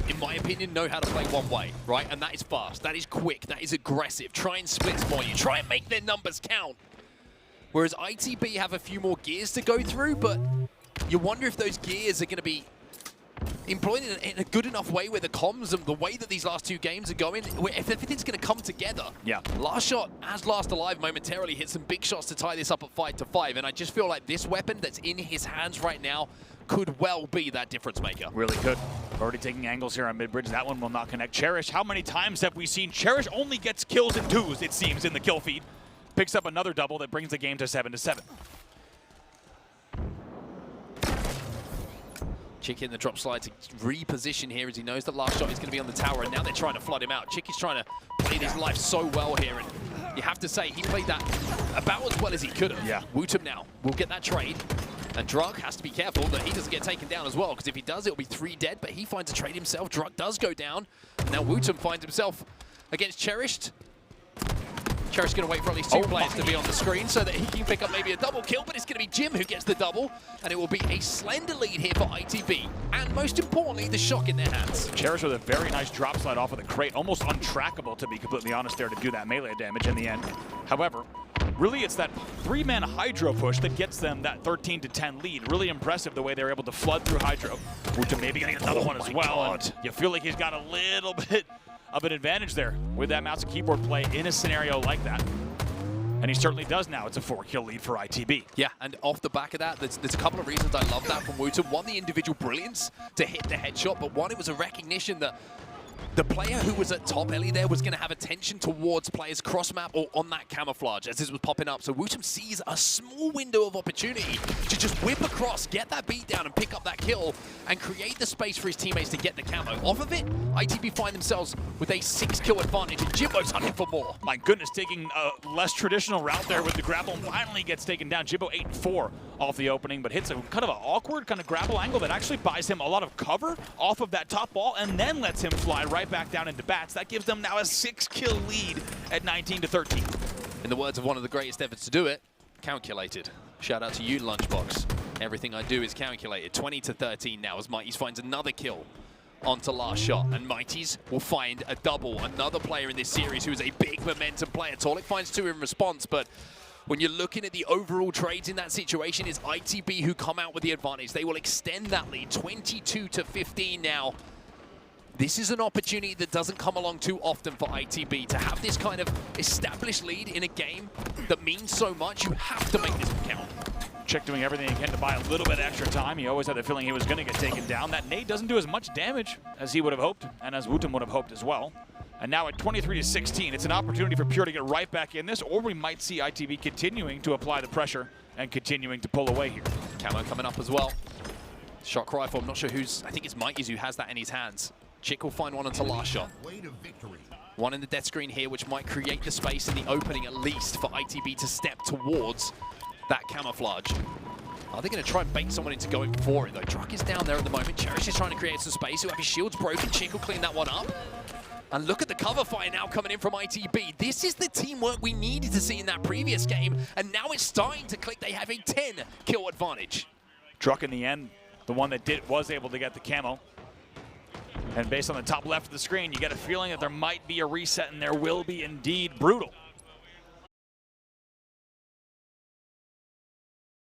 in my opinion, know how to play one way, right? And that is fast, that is quick, that is aggressive. Try and split for you, try and make their numbers count. Whereas ITB have a few more gears to go through, but you wonder if those gears are going to be employed in a good enough way where the comms and the way that these last two games are going, where if everything's going to come together. Yeah. LastShot, as Last Alive momentarily, hit some big shots to tie this up at 5-5, and I just feel like this weapon that's in his hands right now could well be that difference maker. Really could. Already taking angles here on mid-bridge. That one will not connect. Cherished, how many times have we seen Cherished only gets kills in 2s, it seems, in the kill feed. Picks up another double that brings the game to 7-7. TchiK in the drop slide to reposition here as he knows that LastShot is going to be on the tower, and now they're trying to flood him out. TchiK is trying to play his life so well here, and you have to say he played that about as well as he could have. Yeah. WuTum now will get that trade, and Druk has to be careful that he doesn't get taken down as well, because if he does, it'll be 3 dead, but he finds a trade himself. Druk does go down. Now WuTum finds himself against Cherished. Cherished going to wait for at least 2 players to be on the screen so that he can pick up maybe a double kill, but it's going to be Jim who gets the double, and it will be a slender lead here for ITB. And most importantly, the shock in their hands. Cherished with a very nice drop slide off of the crate, almost untrackable, to be completely honest, there to do that melee damage in the end. However, really it's that 3-man Hydro push that gets them that 13-10 lead. Really impressive the way they're able to flood through Hydro. WuTum maybe getting another one as well. And you feel like he's got a little bit of an advantage there with that mouse and keyboard play in a scenario like that. And he certainly does now. It's a 4-kill lead for ITB. Yeah, and off the back of that, there's a couple of reasons I love that from WuTum. One, the individual brilliance to hit the headshot, but one, it was a recognition that the player who was at top Ellie there was going to have attention towards players cross-map or on that camouflage as this was popping up. So WuTum sees a small window of opportunity to just whip across, get that beat down and pick up that kill and create the space for his teammates to get the camo. Off of it, ITB find themselves with a 6-kill advantage, and Jimbo's hunting for more. My goodness, taking a less traditional route there with the grapple, and finally gets taken down. Jimbo 8-4 off the opening, but hits a kind of an awkward kind of grapple angle that actually buys him a lot of cover off of that top wall and then lets him fly right back down into bats. That gives them now a 6-kill lead at 19-13. In the words of one of the greatest efforts to do it, calculated. Shout out to you, Lunchbox. Everything I do is calculated. 20-13 now as zMightys finds another kill onto LastShot, and zMightys will find a double. Another player in this series who is a big momentum player. Taulek finds 2 in response, but when you're looking at the overall trades in that situation, it's ITB who come out with the advantage. They will extend that lead 22-15 now. This is an opportunity that doesn't come along too often for ITB. To have this kind of established lead in a game that means so much, you have to make this count. TchiK doing everything he can to buy a little bit extra time. He always had the feeling he was going to get taken down. That nade doesn't do as much damage as he would have hoped, and as WuTum would have hoped as well. And now at 23-16, it's an opportunity for Pure to get right back in this, or we might see ITB continuing to apply the pressure and continuing to pull away here. Camo coming up as well. Shot rifle, I'm not sure who's, I think it's zMightys who has that in his hands. TchiK will find one onto LastShot. One in the death screen here, which might create the space in the opening at least for ITB to step towards that camouflage. Are they going to try and bait someone into going for it, though? Druk is down there at the moment. Cherished is trying to create some space. He'll have his shields broken. TchiK will clean that one up. And look at the cover fire now coming in from ITB. This is the teamwork we needed to see in that previous game, and now it's starting to click. They have a 10-kill advantage. Druk in the end, the one that was able to get the camo. And based on the top left of the screen, you get a feeling that there might be a reset, and there will be indeed. Brutal.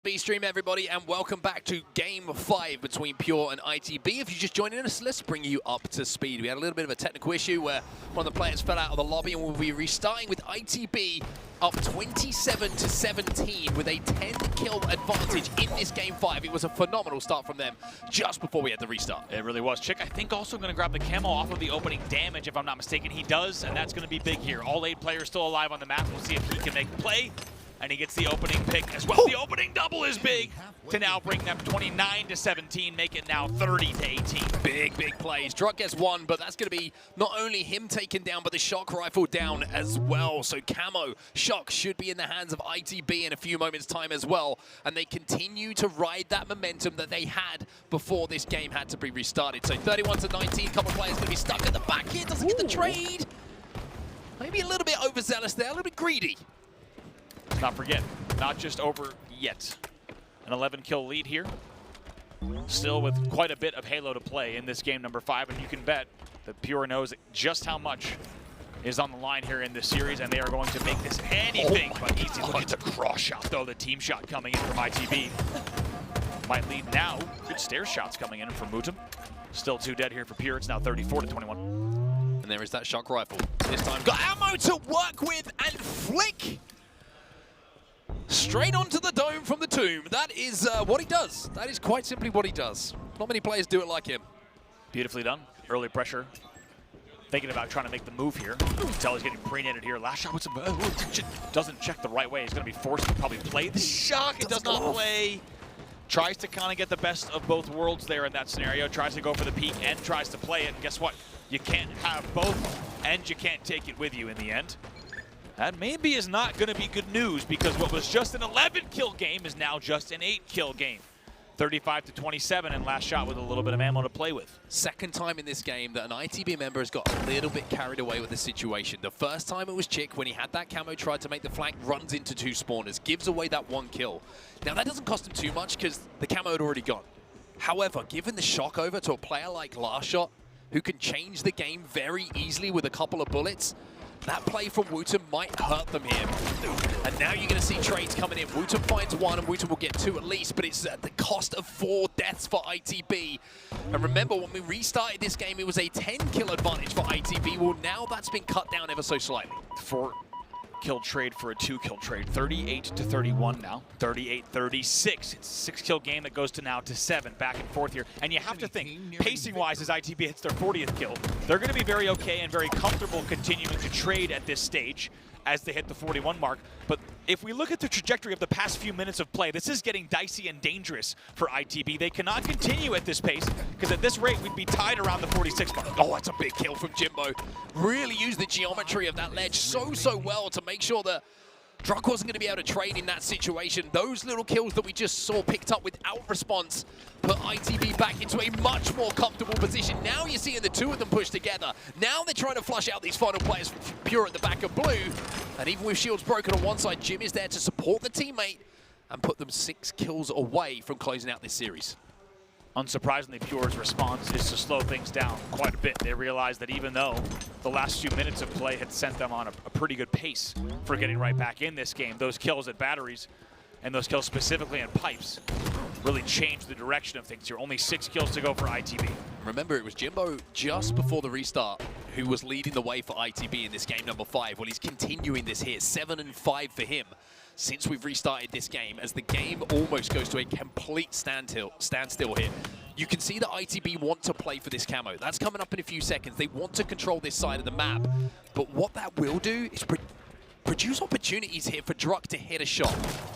B-Stream, everybody, and welcome back to Game 5 between Pure and ITB. If you're just joining us, let's bring you up to speed. We had a little bit of a technical issue where one of the players fell out of the lobby, and we'll be restarting with ITB up 27-17 with a 10-kill advantage in this Game 5. It was a phenomenal start from them just before we had the restart. It really was. TchiK, I think, also going to grab the camo off of the opening damage, if I'm not mistaken. He does, and that's going to be big here. All 8 players still alive on the map. We'll see if he can make a play. And he gets the opening pick as well. The opening double is big to now bring them 29-17, make it now 30-18. Big plays. Druk gets one, but that's going to be not only him taken down, but the shock rifle down as well. So camo, shock should be in the hands of ITB in a few moments' time as well. And they continue to ride that momentum that they had before this game had to be restarted. So 31-19, couple of players going to be stuck at the back here. Doesn't get the trade. Maybe a little bit overzealous there, a little bit greedy. Let's not forget, not just over yet. An 11-kill lead here. Still with quite a bit of Halo to play in this game number 5, and you can bet that Pure knows just how much is on the line here in this series, and they are going to make this anything but easy. Look at the cross shot, though, the team shot coming in from ITB. Might lead now. Good stair shots coming in from WuTum. Still 2 dead here for Pure. It's now 34-21. And there is that shock rifle. This time got ammo to work with and flick straight onto the dome from the tomb. That is what he does. That is quite simply what he does. Not many players do it like him. Beautifully done. Early pressure. Thinking about trying to make the move here. You can tell he's getting pre-netted here. LastShot with some, doesn't check the right way. He's going to be forced to probably play the shot. It does not play. Tries to kind of get the best of both worlds there in that scenario. Tries to go for the peek and tries to play it. And guess what? You can't have both, and you can't take it with you in the end. That maybe is not going to be good news, because what was just an 11-kill game is now just an 8-kill game. 35-27, and LastShot with a little bit of ammo to play with. Second time in this game that an ITB member has got a little bit carried away with the situation. The first time it was TchiK when he had that camo, tried to make the flank, runs into 2 spawners, gives away that 1 kill. Now that doesn't cost him too much because the camo had already gone. However, given the shock over to a player like LastShot, who can change the game very easily with a couple of bullets, that play from WuTum might hurt them here. And now you're going to see trades coming in. WuTum finds 1, and WuTum will get 2 at least, but it's at the cost of 4 deaths for ITB. And remember, when we restarted this game, it was a 10-kill advantage for ITB. Well, now that's been cut down ever so slightly. 4-kill trade for a 2-kill trade. 38-31 now. 38-36. It's a 6-kill game that goes to now to 7. Back and forth here. And you have to think, pacing-wise, as ITB hits their 40th kill, they're going to be very okay and very comfortable continuing to trade at this stage as they hit the 41 mark. But if we look at the trajectory of the past few minutes of play, this is getting dicey and dangerous for ITB. They cannot continue at this pace, because at this rate, we'd be tied around the 46 mark. Oh, that's a big kill from Jimbo. Really used the geometry of that ledge so well to make sure that Druk wasn't going to be able to trade in that situation. Those little kills that we just saw picked up without response put ITB back into a much more comfortable position. Now you're seeing the 2 of them push together. Now they're trying to flush out these final players from Pure at the back of blue. And even with shields broken on one side, Jim is there to support the teammate and put them 6 kills away from closing out this series. Unsurprisingly, Pure's response is to slow things down quite a bit. They realize that even though the last few minutes of play had sent them on a pretty good pace for getting right back in this game, those kills at batteries, and those kills specifically in pipes, really changed the direction of things here. Only 6 kills to go for ITB. Remember, it was Jimbo just before the restart who was leading the way for ITB in this game number 5. Well, he's continuing this here, 7-5 for him since we've restarted this game, as the game almost goes to a complete standstill here. You can see that ITB want to play for this camo. That's coming up in a few seconds. They want to control this side of the map. But what that will do is produce opportunities here for Druk to hit a shot.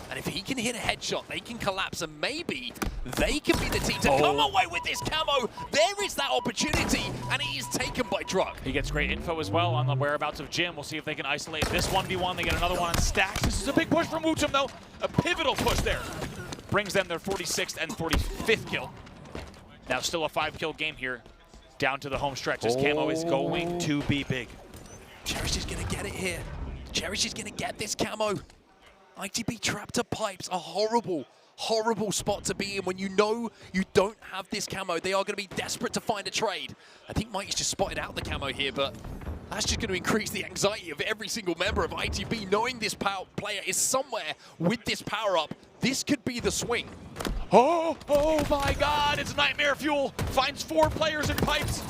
And if he can hit a headshot, they can collapse, and maybe they can be the team to come away with this camo. There is that opportunity, and it is taken by Druk. He gets great info as well on the whereabouts of Jim. We'll see if they can isolate this 1v1. They get another one on stacks. This is a big push from WuTum, though. A pivotal push there. brings them their 46th and 45th kill. Now still a 5-kill game here, down to the home stretch. This camo is going to be big. Cherished is going to get it here. Cherished is going to get this camo. ITB trapped to pipes, a horrible, horrible spot to be in when you know you don't have this camo. They are going to be desperate to find a trade. I think zMightys just spotted out the camo here, but that's just going to increase the anxiety of every single member of ITB, knowing this player is somewhere with this power-up. This could be the swing. Oh my God, it's Nightmare Fuel. Finds 4 players in pipes.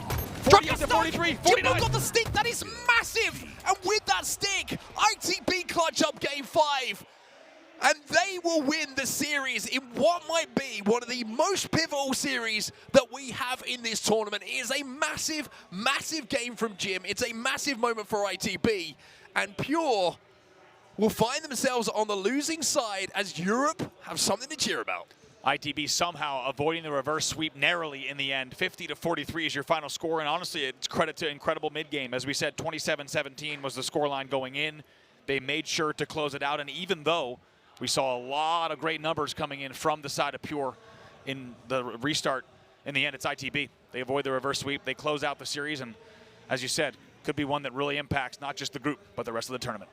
Druk 48 to 43, Jimbo 49. got the stick, that is massive! And with that stick, ITB clutch up game 5. And they will win the series in what might be one of the most pivotal series that we have in this tournament. It is a massive, massive game from Jim. It's a massive moment for ITB. And Pure will find themselves on the losing side as Europe have something to cheer about. ITB somehow avoiding the reverse sweep narrowly in the end. 50 to 43 is your final score, and honestly, it's credit to incredible mid-game. As we said, 27-17 was the scoreline going in. They made sure to close it out, and even though we saw a lot of great numbers coming in from the side of Pure in the restart, in the end, it's ITB. They avoid the reverse sweep. They close out the series, and as you said, could be one that really impacts not just the group, but the rest of the tournament.